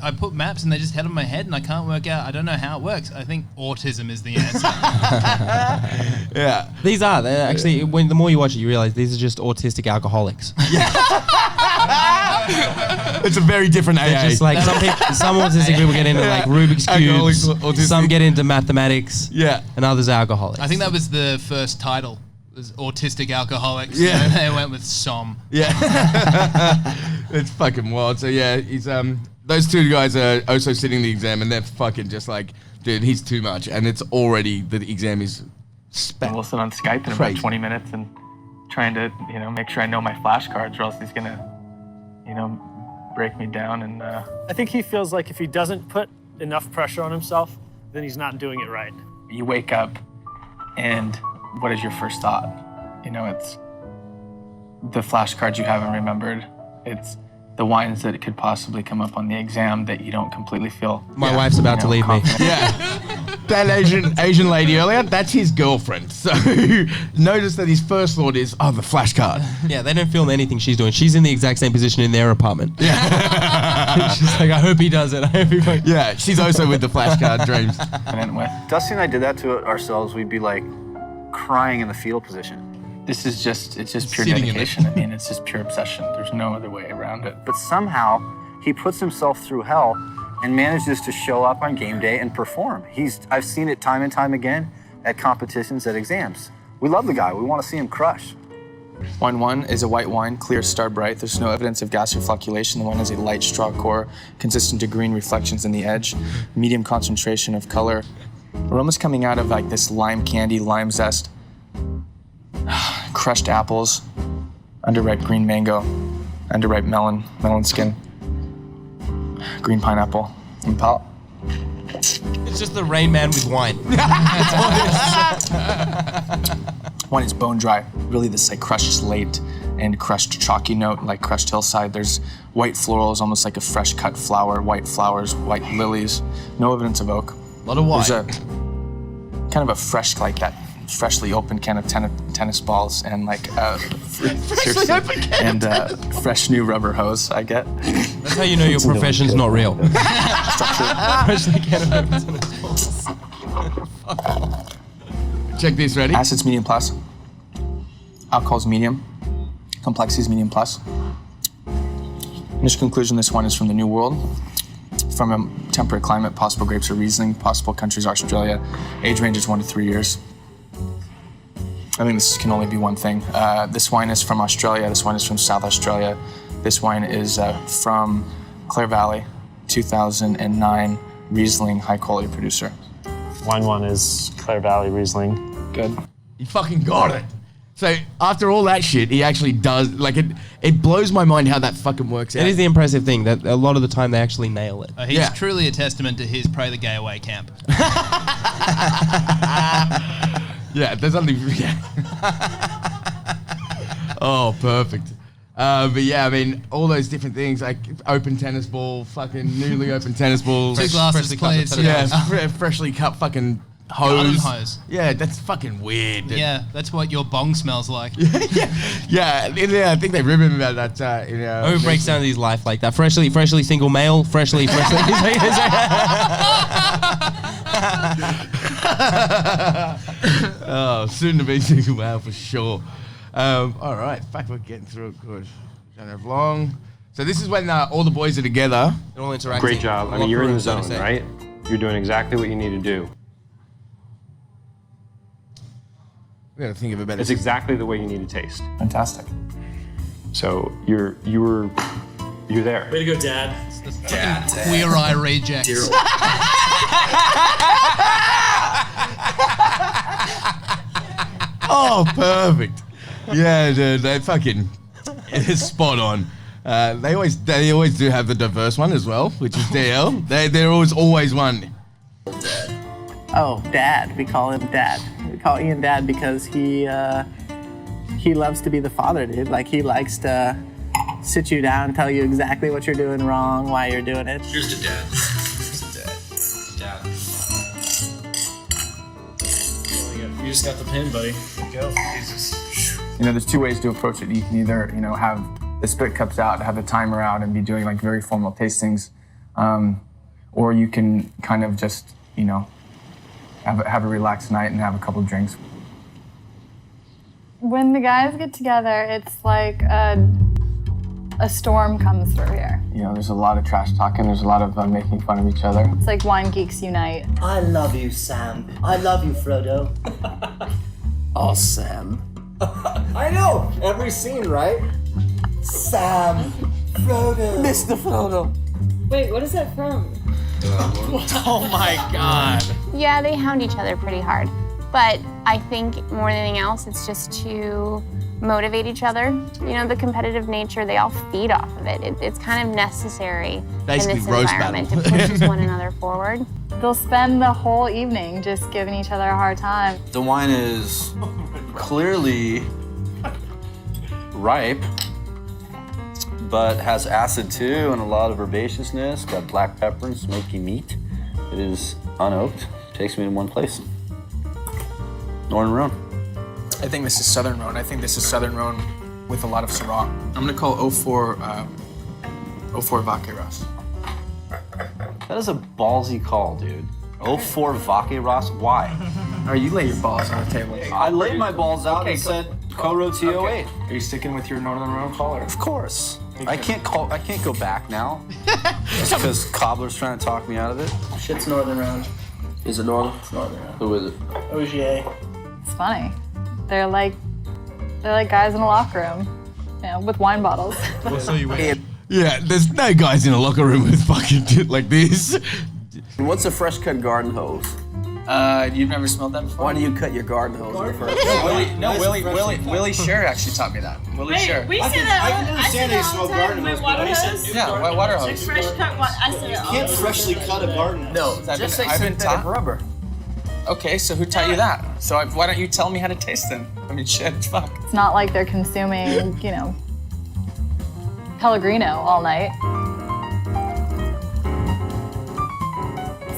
I put maps and they just head on my head and I can't work out. I don't know how it works. I think autism is the answer. Yeah. They're actually, when the more you watch it, you realize these are just autistic alcoholics. It's a very different AA. They're just like some autistic people get into like Rubik's Alcoholics, cubes, autistic. some get into mathematics, Yeah. and others are alcoholics. I think that was the first title. Was autistic alcoholics. Yeah. And they went with SOM. Yeah. It's fucking wild. So yeah, he's those two guys are also sitting the exam, and they're fucking just like, dude, he's too much, and it's already the exam is. We'll sit on Skype in about 20 minutes and trying to, make sure I know my flashcards, or else he's gonna, break me down. And I think he feels like if he doesn't put enough pressure on himself, then he's not doing it right. you wake up, and what is your first thought? It's the flashcards you haven't remembered. It's the wines that could possibly come up on the exam that you don't completely feel. My wife's about to leave me. That Asian lady earlier, that's his girlfriend. So notice that his first thought is, oh, the flashcard. Yeah, they don't film anything she's doing. She's in the exact same position in their apartment. Yeah. She's like, I hope he does it. I hope he fucking... Yeah, she's also with the flashcard dreams. Dusty and I did that to ourselves. We'd be like crying in the fetal position. It's just pure Sitting in dedication. I mean, it's just pure obsession. There's no other way around it. But somehow he puts himself through hell and manages to show up on game day and perform. I've seen it time and time again at competitions, at exams. We love the guy. We want to see him crush. Wine 1 is a white wine, clear, star bright. There's no evidence of gas or flocculation. The wine has a light straw core, consistent to green reflections in the edge, medium concentration of color. Aroma's coming out of like this lime candy, lime zest, crushed apples, underripe green mango, underripe melon skin, green pineapple, and pal. It's just the Rain Man with wine. Wine is bone dry. Really this like crushed slate and crushed chalky note, like crushed hillside. There's white florals, almost like a fresh cut flower, white flowers, white lilies. No evidence of oak. A lot of white. There's a kind of a fresh, like that freshly opened can of tennis balls and like Freshly opened can and fresh new rubber hose I get. That's how you know your profession's not real. Freshly can of tennis balls. Check this, ready? Acids medium plus. Alcohol's medium. Complexity's medium plus. Initial conclusion, this wine is from the New World. From a temperate climate, possible grapes are Riesling, possible countries are Australia. Age range is 1 to 3 years. I think this can only be one thing. This wine is from Australia. This wine is from South Australia. This wine is from Clare Valley, 2009 Riesling high quality producer. Wine 1 is Clare Valley Riesling. Good. He fucking got it. So after all that shit, he actually does, like it blows my mind how that fucking works out. It is the impressive thing that a lot of the time they actually nail it. He's truly a testament to his Pray the Gay Away camp. Yeah, there's something. Yeah. Oh, perfect. But yeah, I mean, all those different things like open tennis ball, fucking newly open tennis balls, 2 glasses, please. Yeah, freshly cut fucking Garden hose. hose. Yeah, that's fucking weird. Yeah, that's what your bong smells like. Yeah, I think they rib him about that. Who breaks down his life like that? Freshly single male, freshly. Oh, soon to be single male for sure. All right, fuck, we're getting through it good. Don't have long. So this is when all the boys are together. They're all interacting. Great job. I mean, you're in the zone, right? You're doing exactly what you need to do. We gotta think of a better. It's exactly the way you need to taste. Fantastic. So you're there. Way to go, Dad. Queer Eye rejects. Oh, perfect. Yeah, dude, they fucking it's spot on. They always do have the diverse one as well, which is DL. There always one. Oh, Dad. We call him Dad. We call Ian Dad because he loves to be the father, dude. Like, he likes to sit you down, tell you exactly what you're doing wrong, why you're doing it. Here's to Dad. Dad. You just got the pin, buddy. Go. Jesus. There's 2 ways to approach it. You can either, have the spit cups out, have the timer out, and be doing like very formal tastings, or you can kind of just, have a relaxed night and have a couple of drinks. When the guys get together, it's like a storm comes through here. There's a lot of trash talking. There's a lot of making fun of each other. It's like wine geeks unite. I love you, Sam. I love you, Frodo. Oh, Sam. I know. Every scene, right? Sam. Frodo. Mr. Frodo. Wait, what is that from? Oh my God. Yeah, they hound each other pretty hard. But I think more than anything else, it's just to motivate each other. The competitive nature, they all feed off of it. It's kind of necessary basically in this environment to push one another forward. They'll spend the whole evening just giving each other a hard time. The wine is clearly ripe, but has acid too and a lot of herbaceousness. Got black pepper and smoky meat. It is unoaked. Takes me in one place. Northern Rhone. I think this is Southern Rhone. I think this is Southern Rhone with a lot of Syrah. I'm gonna call 04 Vaque Ross. That is a ballsy call, dude. 04 Vaque Ross? Why? Or you lay your balls on the table. I laid my balls out and said Coro T08. Okay. Are you sticking with your Northern Rhone caller? Of course. I can't go back now. Just because Cobbler's trying to talk me out of it. Shit's Northern Rhone. Is it Northern? It's Northern Rhone. Who is it? OGA. It's funny. They're like guys in a locker room, with wine bottles. So you win. Yeah, there's no guys in a locker room with fucking shit like this. What's a fresh cut garden hose? You've never smelled that before? Why do you cut your garden hose in the first? Willie Sher actually taught me that. Willie Sher. We say that all the time. My water hose. Yeah, water hose. It's fresh cut. I said it all. You can't freshly cut a garden hose. No, I've been taught. Rubber. Okay, so who taught you that? So why don't you tell me how to taste them? I mean, shit, fuck. It's not like they're consuming, Pellegrino all night.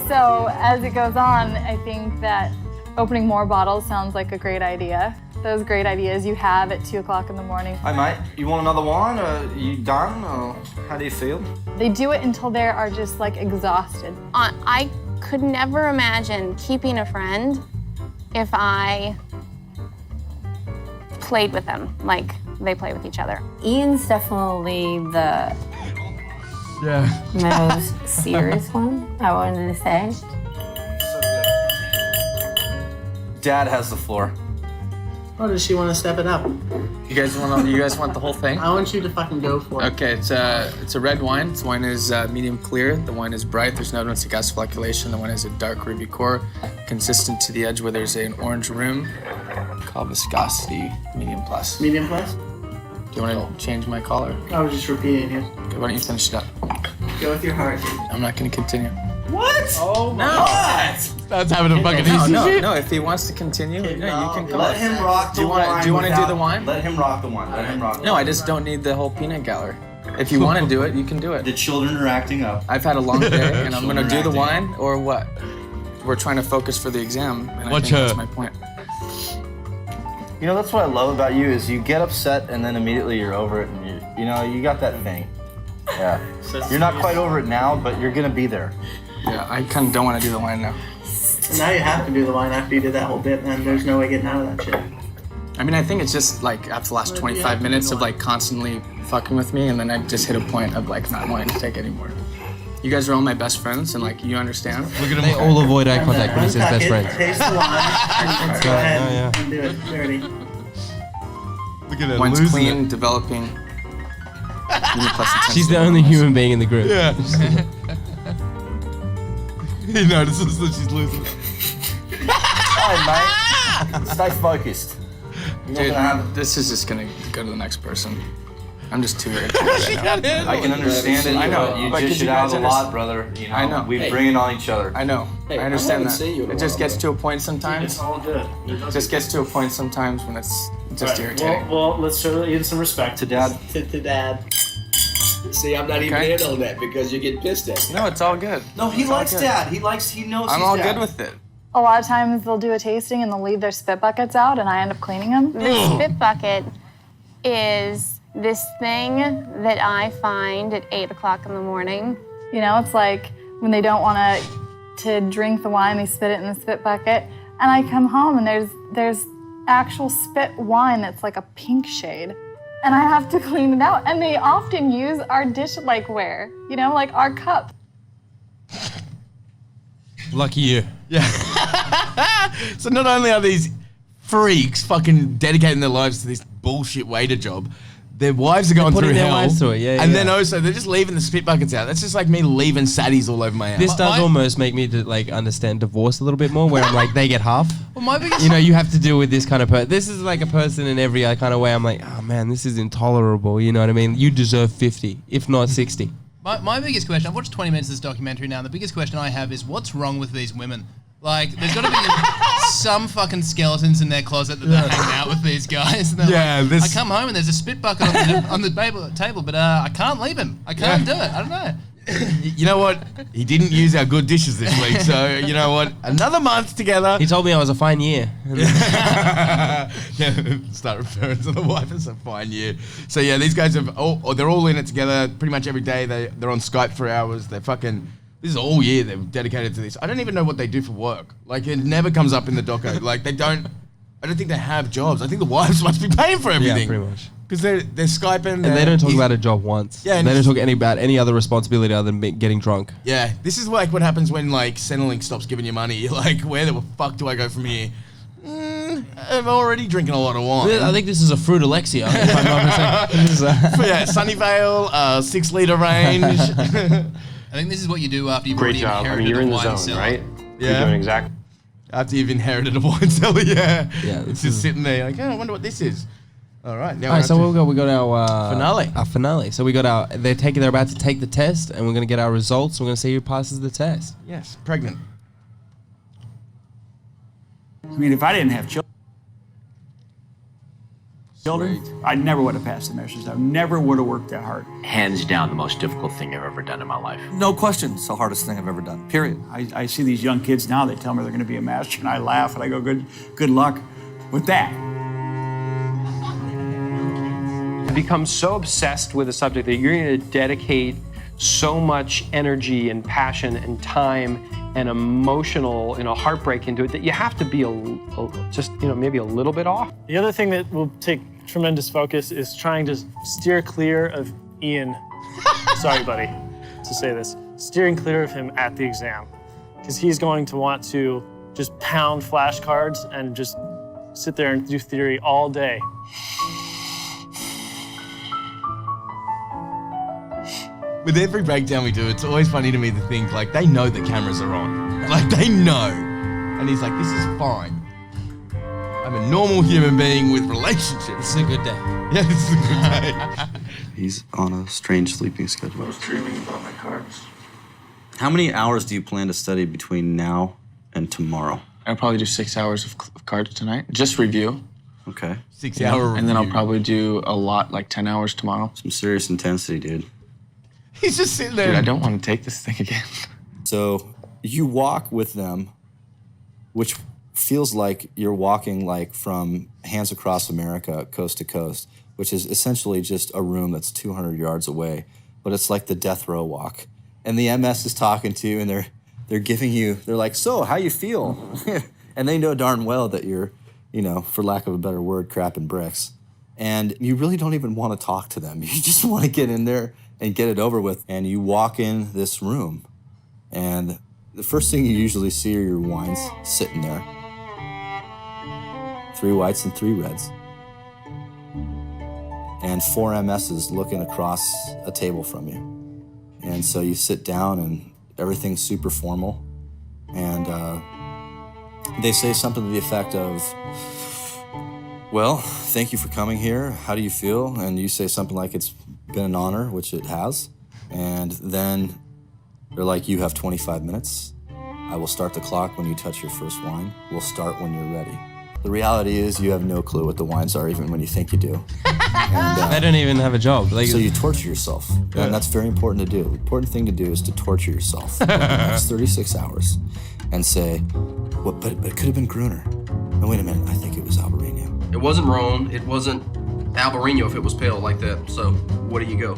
So as it goes on, I think that opening more bottles sounds like a great idea. Those great ideas you have at 2 o'clock in the morning. Hi, mate. You want another wine? Are you done? Or how do you feel? They do it until they are just exhausted. I could never imagine keeping a friend if I played with them like they play with each other. Ian's definitely the most serious one, I wanted to say. Dad has the floor. Oh, does she want to step it up? You guys want the whole thing? I want you to fucking go for it. Okay, it's a red wine. This wine is medium clear. The wine is bright. There's no evidence of gas flocculation. The wine has a dark ruby core, consistent to the edge where there's an orange rim. Called viscosity medium plus. Medium plus? Do you want to change my color? I was just repeating it. Okay, why don't you finish it up? Go with your heart. I'm not going to continue. What? Oh my God! That's having a fucking easy shit. No, if he wants to continue, you can go. Let him rock the wine. Do you want to do the wine? Let him rock the wine. Let him rock the wine. No, I just don't need the whole peanut gallery. If you want to do it, you can do it. The children are acting up. I've had a long day, and I'm going to do the wine, or what? We're trying to focus for the exam, and I think that's my point. You know, that's what I love about you is you get upset and then immediately you're over it, and you got that thing. Yeah. You're not quite over it now, but you're gonna be there. Yeah, I kind of don't want to do the wine now. Now you have to do the wine after you did that whole bit, and there's no way getting out of that shit. I mean, I think it's just after the last 25 minutes of constantly fucking with me, and then I just hit a point of not wanting to take anymore. You guys are all my best friends, and you understand. Look at them. They all avoid eye contact when he says best friends. Taste the wine and go ahead and do it dirty. Look at that. Wine's clean, developing. She's the only human being in the group. Yeah. He notices that she's losing. Alright, mate. Stay focused. Dude, this is just gonna go to the next person. I'm just too irritated right now. I can understand it. I know. You dish it out a lot, brother. I know. We bring it on each other. I know. I understand that. you in a It just while, gets to a point sometimes. It's all good. It just gets to a point sometimes when it's just irritating. Well, let's show Ian some respect. To Dad. To Dad. See, I'm not even in on that because you get pissed at me. No, it's all good. No, he likes Dad. He knows I'm he's all Dad. good with it. A lot of times they'll do a tasting and they'll leave their spit buckets out and I end up cleaning them. The spit bucket is this thing that I find at 8 o'clock in the morning. It's like when they don't want to drink the wine, they spit it in the spit bucket. And I come home and there's actual spit wine that's like a pink shade. And I have to clean it out. And they often use our dish-like-ware, our cup. Lucky you. Yeah. So not only are these freaks fucking dedicating their lives to this bullshit waiter job, their wives are going through hell. Through it. And then also they're just leaving the spit buckets out. That's just like me leaving saddies all over my house. This does almost make me understand divorce a little bit more, where I'm like, they get half. Well, my biggest you have to deal with this kind of person. This is like a person in every kind of way. I'm like, oh man, this is intolerable. You know what I mean? You deserve 50, if not 60. My biggest question, I've watched 20 minutes of this documentary now, and the biggest question I have is what's wrong with these women? Like, there's got to be some fucking skeletons in their closet that they're hanging out with these guys. And they're like, I come home and there's a spit bucket on the table, but I can't leave him. I can't do it. I don't know. You know what? He didn't use our good dishes this week, so you know what? Another month together. He told me I was a fine year. Start referring to the wife as a fine year. So yeah, these guys they're all in it together pretty much every day. They're on Skype for hours. They're fucking. This is all year they've dedicated to this. I don't even know what they do for work. Like it never comes up in the doco. Like I don't think they have jobs. I think the wives must be paying for everything. Yeah, pretty much. Because they're Skyping. And they don't talk about a job once. Yeah, and they don't talk about any other responsibility other than getting drunk. Yeah, this is like what happens when like Centrelink stops giving you money. You're like, where the fuck do I go from here? I'm already drinking a lot of wine. I think this is a Fruit Alexia. If I'm not mistaken. Yeah, Sunnyvale, 6 litre range. I think this is what you do after you've Great already job. inherited You're a in the wine zone, cellar. right? Yeah. You're doing exactly. After you've inherited a wine cellar, yeah. Yeah, It's just sitting there like, I wonder what this is. All right, now All right, so we got our finale. Our finale. So we got they're about to take the test, and we're gonna get our results. We're gonna see who passes the test. Yes, pregnant. I mean, if I didn't have children, I never would have passed the measures. I never would have worked that hard. Hands down, the most difficult thing I've ever done in my life. No question, it's the hardest thing I've ever done, period. I see these young kids now, they tell me they're going to be a master, and I laugh, and I go, good luck with that. Become so obsessed with a subject that you're going to dedicate so much energy and passion and time and emotional, heartbreak into it that you have to be maybe a little bit off. The other thing that will take tremendous focus is trying to steer clear of Ian. Sorry, buddy, to say this. Steering clear of him at the exam. Because he's going to want to just pound flashcards and just sit there and do theory all day. With every breakdown we do, it's always funny to me to think, like, they know the cameras are on. Like, they know. And he's like, this is fine. I'm a normal human being with relationships. This is a good day. Yeah, this is a good day. He's on a strange sleeping schedule. I was dreaming about my cards. How many hours do you plan to study between now and tomorrow? I'll probably do 6 hours of cards tonight. Just review. Okay. 6 hour And then I'll review. probably do a lot, like 10 hours tomorrow. Some serious intensity, dude. He's just sitting there. Dude, I don't want to take this thing again. So you walk with them, which feels like you're walking like from Hands Across America, coast to coast, which is essentially just a room that's 200 yards away, but it's like the death row walk. And the MS is talking to you, and they're giving you, they're like, so how you feel? And they know darn well that you're, for lack of a better word, crapping bricks. And you really don't even want to talk to them. You just want to get in there and get it over with. And you walk in this room, and the first thing you usually see are your wines sitting there. 3 whites and 3 reds. And 4 MSs looking across a table from you. And so you sit down, and everything's super formal. And they say something to the effect of, well, thank you for coming here. How do you feel? And you say something like, it's been an honor, which it has. And then they're like, you have 25 minutes. I will start the clock when you touch your first wine. We'll start when you're ready. The reality is you have no clue what the wines are, even when you think you do. And, They don't even have a job. so you torture yourself. And that's very important to do. The important thing to do is to torture yourself for the next 36 hours and say, well, but it could have been Gruner. No, wait a minute, I think it was Albarino. It wasn't Rhone. It wasn't Albarino if it was pale like that. So where do you go?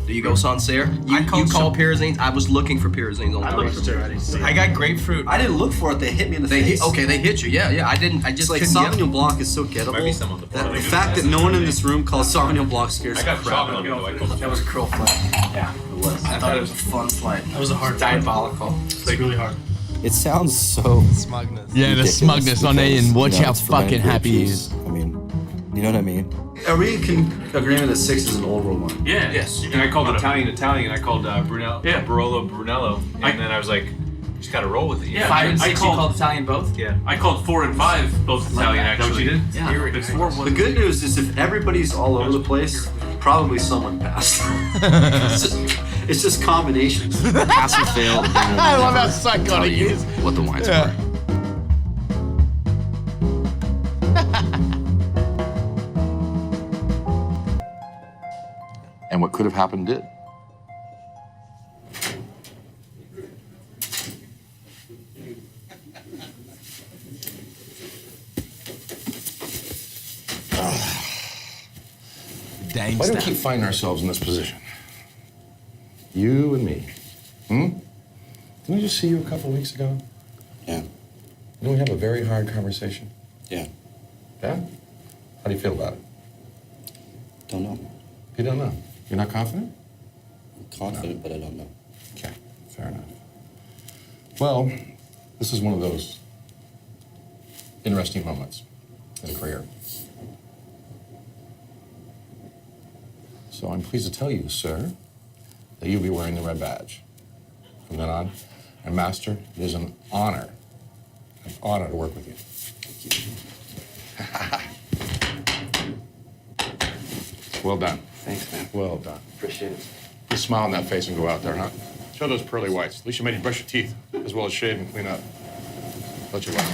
Do you go Sancerre? You call Pyrazines? I was looking for Pyrazines on the I got grapefruit. I didn't look for it. They hit me in the face. They hit you. Yeah. I didn't. I just It's like couldn't get Sauvignon Blanc is so gettable. Might be some on the That board. the fact that no one in this room calls Sauvignon Blanc scares I got the crap chocolate out of me. on the way. That was a cruel flight. Yeah, it was. I thought it was a fun flight. That was a hard Diabolical. It's like really hard. It sounds so smugness. Yeah, the ridiculous smugness on because, Ian. Watch how it's fermented fucking grape happy he juice. is. I mean, you know what I mean? Are we in agreement that 6 is an old world wine? Yeah. Yes. And I called Italian. I called Barolo Brunello, and then I was like, just gotta roll with it. Yeah, 5 and 6 you called Italian both? Yeah. I called 4 and 5 both Italian that. actually. Is that what you did? Yeah. But 4 was The good news is if everybody's all over the place, probably someone passed. It's just combinations. Pass or fail. I love how psychotic he is. What the wines Yeah. were. And what could have happened did. Dame Why do we stuff. keep finding ourselves in this position? You and me. Didn't I just see you a couple weeks ago? Yeah. Didn't we have a very hard conversation? Yeah. Yeah? How do you feel about it? Don't know. You don't know? You're not confident? I'm confident, but I don't know. Okay, fair enough. Well, this is one of those interesting moments in a career. So I'm pleased to tell you, sir, that you'll be wearing the red badge from then on. And Master, it is an honor to work with you. Well done. Thanks, man. Well done. Appreciate it. You smile on that face and go out there, huh? Show those pearly whites. At least you made you brush your teeth, as well as shave and clean up. Let you run.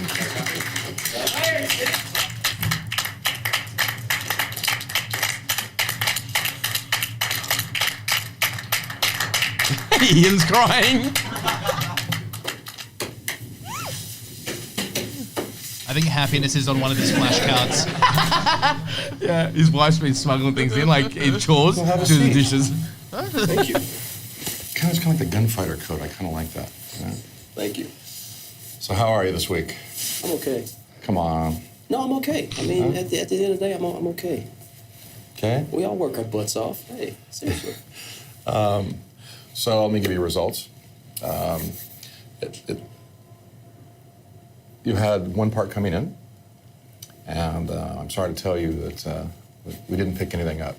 Ian's crying. I think happiness is on one of his flashcards. Yeah, his wife's been smuggling things in, like in chores, Well, have a to the seat. dishes. Thank you. Kind of like the gunfighter coat. I kind of like that. You know? Thank you. So how are you this week? I'm okay. Come on. No, I'm okay. I mean, Huh? at the end of the day, I'm okay. Okay. We all work our butts off. Hey, seriously. So let me give you results. You had one part coming in, and I'm sorry to tell you that we didn't pick anything up.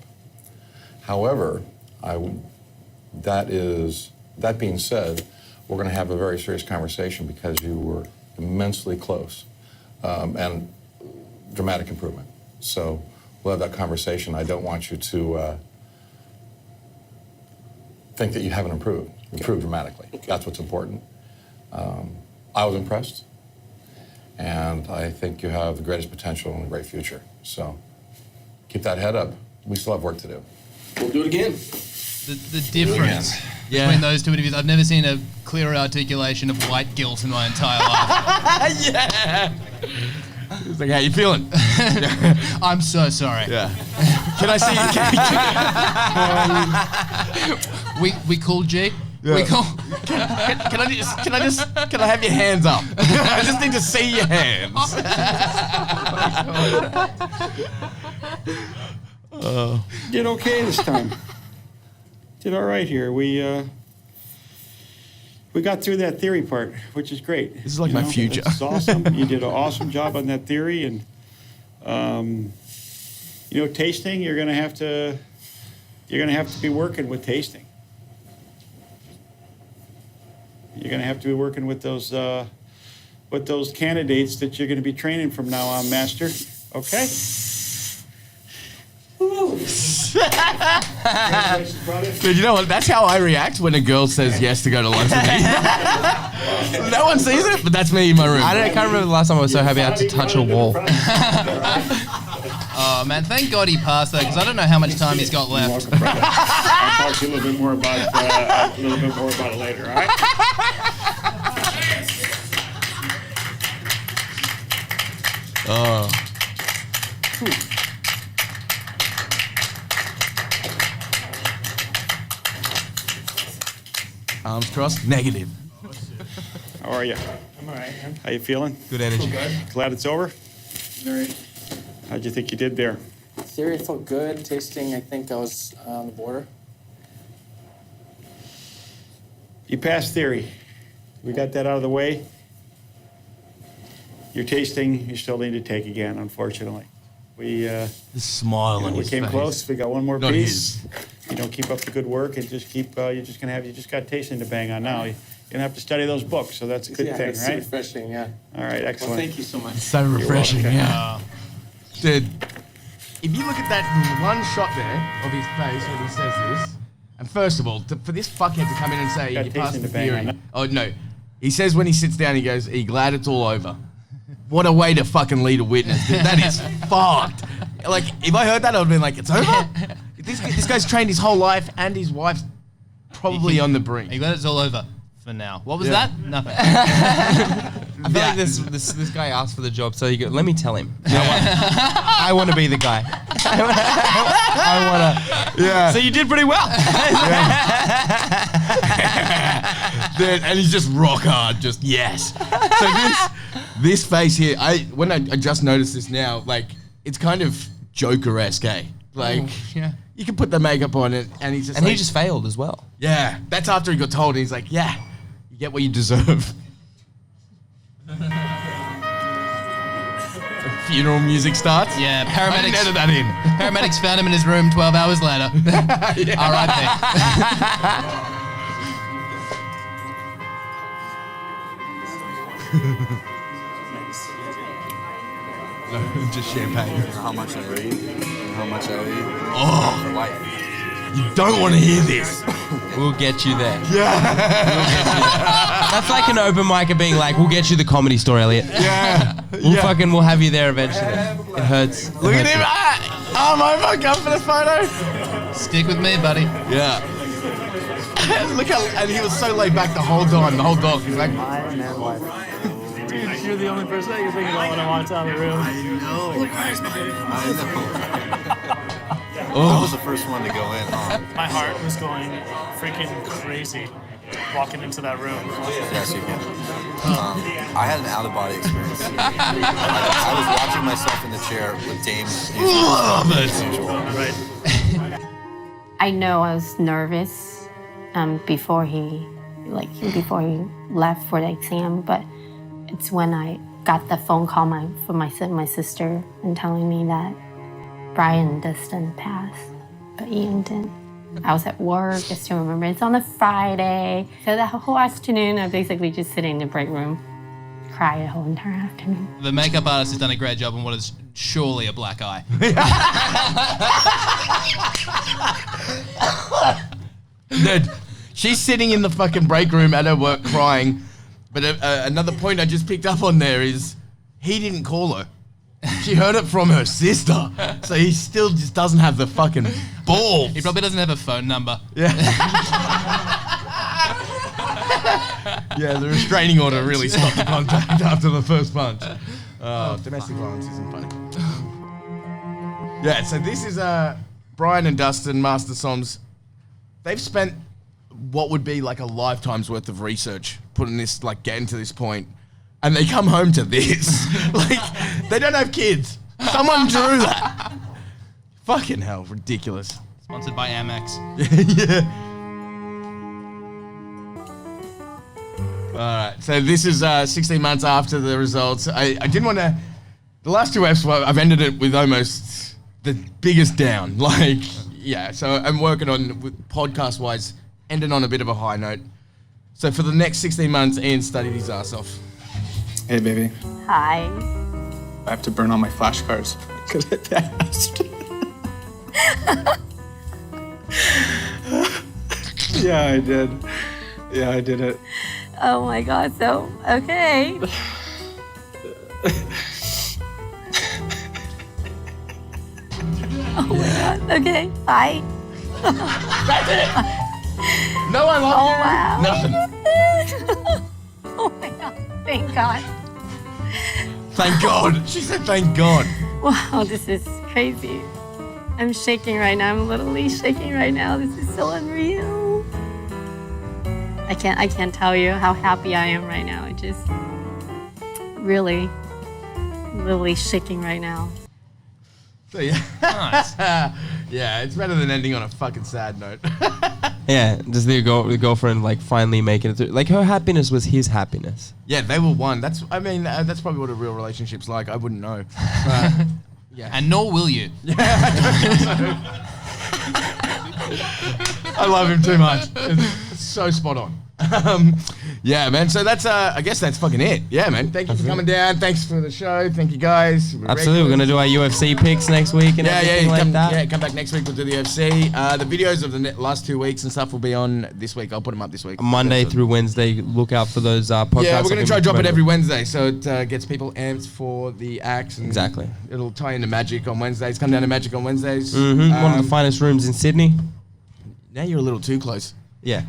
However, that being said, we're going to have a very serious conversation because you were immensely close and dramatic improvement. So we'll have that conversation. I don't want you to think that you haven't improved. Improved dramatically. Okay. That's what's important. I was impressed, and I think you have the greatest potential and a great future. So keep that head up. We still have work to do. We'll do it again. The difference between those two interviews, I've never seen a clearer articulation of white guilt in my entire life. Yeah. He's like, how you feeling? I'm so sorry. Yeah. Can I see you? We cool, G? Yeah. We cool? Can I have your hands up? I just need to see your hands. Did okay this time. Did all right here. We got through that theory part, which is great. This is like my future. It's awesome. You did an awesome job on that theory, and tasting. You're gonna have to be working with tasting. You're gonna have to be working with those candidates that you're gonna be training from now on, Master. Okay. Dude, you know what? That's how I react when a girl says yes to go to lunch with me. No one sees it, but that's me in my room. I can't remember the last time I was so happy I had to touch a wall. Oh man, thank God he passed though, because I don't know how much time he's got left. I'll talk to you a little bit more about it later. All right. Oh. Arms crossed. Negative. How are you? I'm all right, man. How you feeling? Good energy. Glad it's over? All right. How'd you think you did there? Theory felt good. Tasting, I think I was on the border. You passed theory. We got that out of the way. Your tasting, you still need to take again, unfortunately. The smile on we his came face. close. We got one more Not piece. Keep up the good work and just keep. You just got tasting to bang on now. You're gonna have to study those books, so that's a good thing, it's right? refreshing, yeah. All right, excellent. Well, thank you so much. So refreshing, welcome. yeah. Dude, if you look at that one shot there of his face when he says this, and first of all, for this fuckhead to come in and say Got you passed tasting the to bang theory. on. Oh no, he says when he sits down, he goes, "Are you glad it's all over?" What a way to fucking lead a witness. Dude, that is fucked. Like, if I heard that, I would have been like, "It's over? this guy's trained his whole life, and his wife's probably on the brink. You glad it's all over for now? What was Yeah. that? Nothing. I feel like this guy asked for the job, so you go, let me tell him. I want to be the guy. I want to. Yeah. So you did pretty well. Dude, and he's just rock hard, just yes. So this face here, I just noticed this now, like it's kind of Joker-esque, eh? Like yeah. you can put the makeup on it, and he's just And like, he just failed as well. yeah. That's after he got told, and he's like, yeah, you get what you deserve. Funeral music starts. Yeah, I paramedics. didn't edit that in. Paramedics found him in his room 12 hours later. R.I.P. Just champagne. How much I read, how much I read. Oh. For life. You don't want to hear this. We'll get you there. Yeah. That's like an open mic of being like, we'll get you the comedy store, Elliot. Yeah. We'll have you there eventually. It hurts. Look at him. I'm over. Come for the photo. Stick with me, buddy. Yeah. Look how, and he was so laid back the whole time. The whole dog. He's like, Dude, you're the only person that you're thinking about when I walked out of the room. I was the first one to go in. My heart was going freaking crazy walking into that room. Yes, you can. I had an out-of-body experience. I was watching myself in the chair with Dame as usual. Right. I know I was nervous before he left for the exam, but it's when I got the phone call from my sister and telling me that Brian and Dustin passed, but Ian didn't. I was at work, I still remember. It's on a Friday. So that whole afternoon, I basically just sitting in the break room, cried the whole entire afternoon. The makeup artist has done a great job on what is surely a black eye. dude, she's sitting in the fucking break room at her work crying. But another point I just picked up on there is he didn't call her. She heard it from her sister. So he still just doesn't have the fucking balls. He probably doesn't have a phone number. Yeah. Yeah, the restraining order really stopped the contact after the first punch. Domestic violence isn't funny. Yeah, so this is Brian and Dustin, Master Soms. They've spent what would be like a lifetime's worth of research putting this, like, getting to this point. And they come home to this. Like, they don't have kids. Someone drew that. Fucking hell, ridiculous. Sponsored by Amex. Yeah. All right, so this is 16 months after the results. I didn't want to... The last two episodes, I've ended it with almost the biggest down. Like, yeah, so I'm working on, podcast-wise, ending on a bit of a high note. So for the next 16 months, Ian studied his ass off. Hey, baby. Hi. I have to burn all my flashcards because I passed. Yeah, I did. Yeah, I did it. Oh my God, so, okay. Oh my God, okay, bye. That's it. No, I love you. Wow. Nothing. Oh my God, thank God. Thank God. She said thank God. Wow, this is crazy. I'm shaking right now. I'm literally shaking right now. This is so unreal. I can't tell you how happy I am right now. I just really, literally shaking right now. So yeah. Nice. Yeah, it's better than ending on a fucking sad note. Yeah, does the girlfriend like finally making it through? Like her happiness was his happiness. Yeah, they were one. That's probably what a real relationship's like. I wouldn't know. But, yeah. And nor will you. I love him too much. It's so spot on. Yeah, man. So that's I guess that's fucking it. Yeah, man. Thank you for coming down. Thanks for the show. Thank you guys. Absolutely, we're gonna do our UFC picks next week and everything like that. Yeah, come back next week. We'll do the UFC. The videos of the last 2 weeks and stuff will be on this week. I'll put them up this week. Monday through Wednesday. Look out for those podcasts. Yeah, we're gonna try to drop it every Wednesday, so it gets people amped for the acts. And Exactly. It'll tie into Magic on Wednesdays. Come down to Magic on Wednesdays. One of the finest rooms in Sydney. Now you're a little too close. Yeah.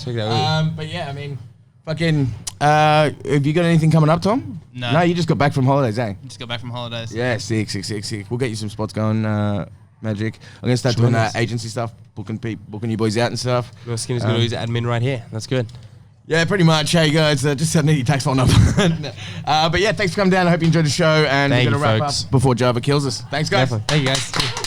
Check that out. But yeah, I mean, fucking. Have you got anything coming up, Tom? No. No, you just got back from holidays, eh? Just got back from holidays. Yeah, sick. We'll get you some spots going, Magic. I'm gonna start doing agency stuff, booking you boys out and stuff. Your Skinner's gonna use admin right here. That's good. Yeah, pretty much. Hey guys, just need your tax phone number. But yeah, thanks for coming down. I hope you enjoyed the show, and we're gonna wrap up before Java kills us. Thanks, guys. Definitely. Thank you, guys.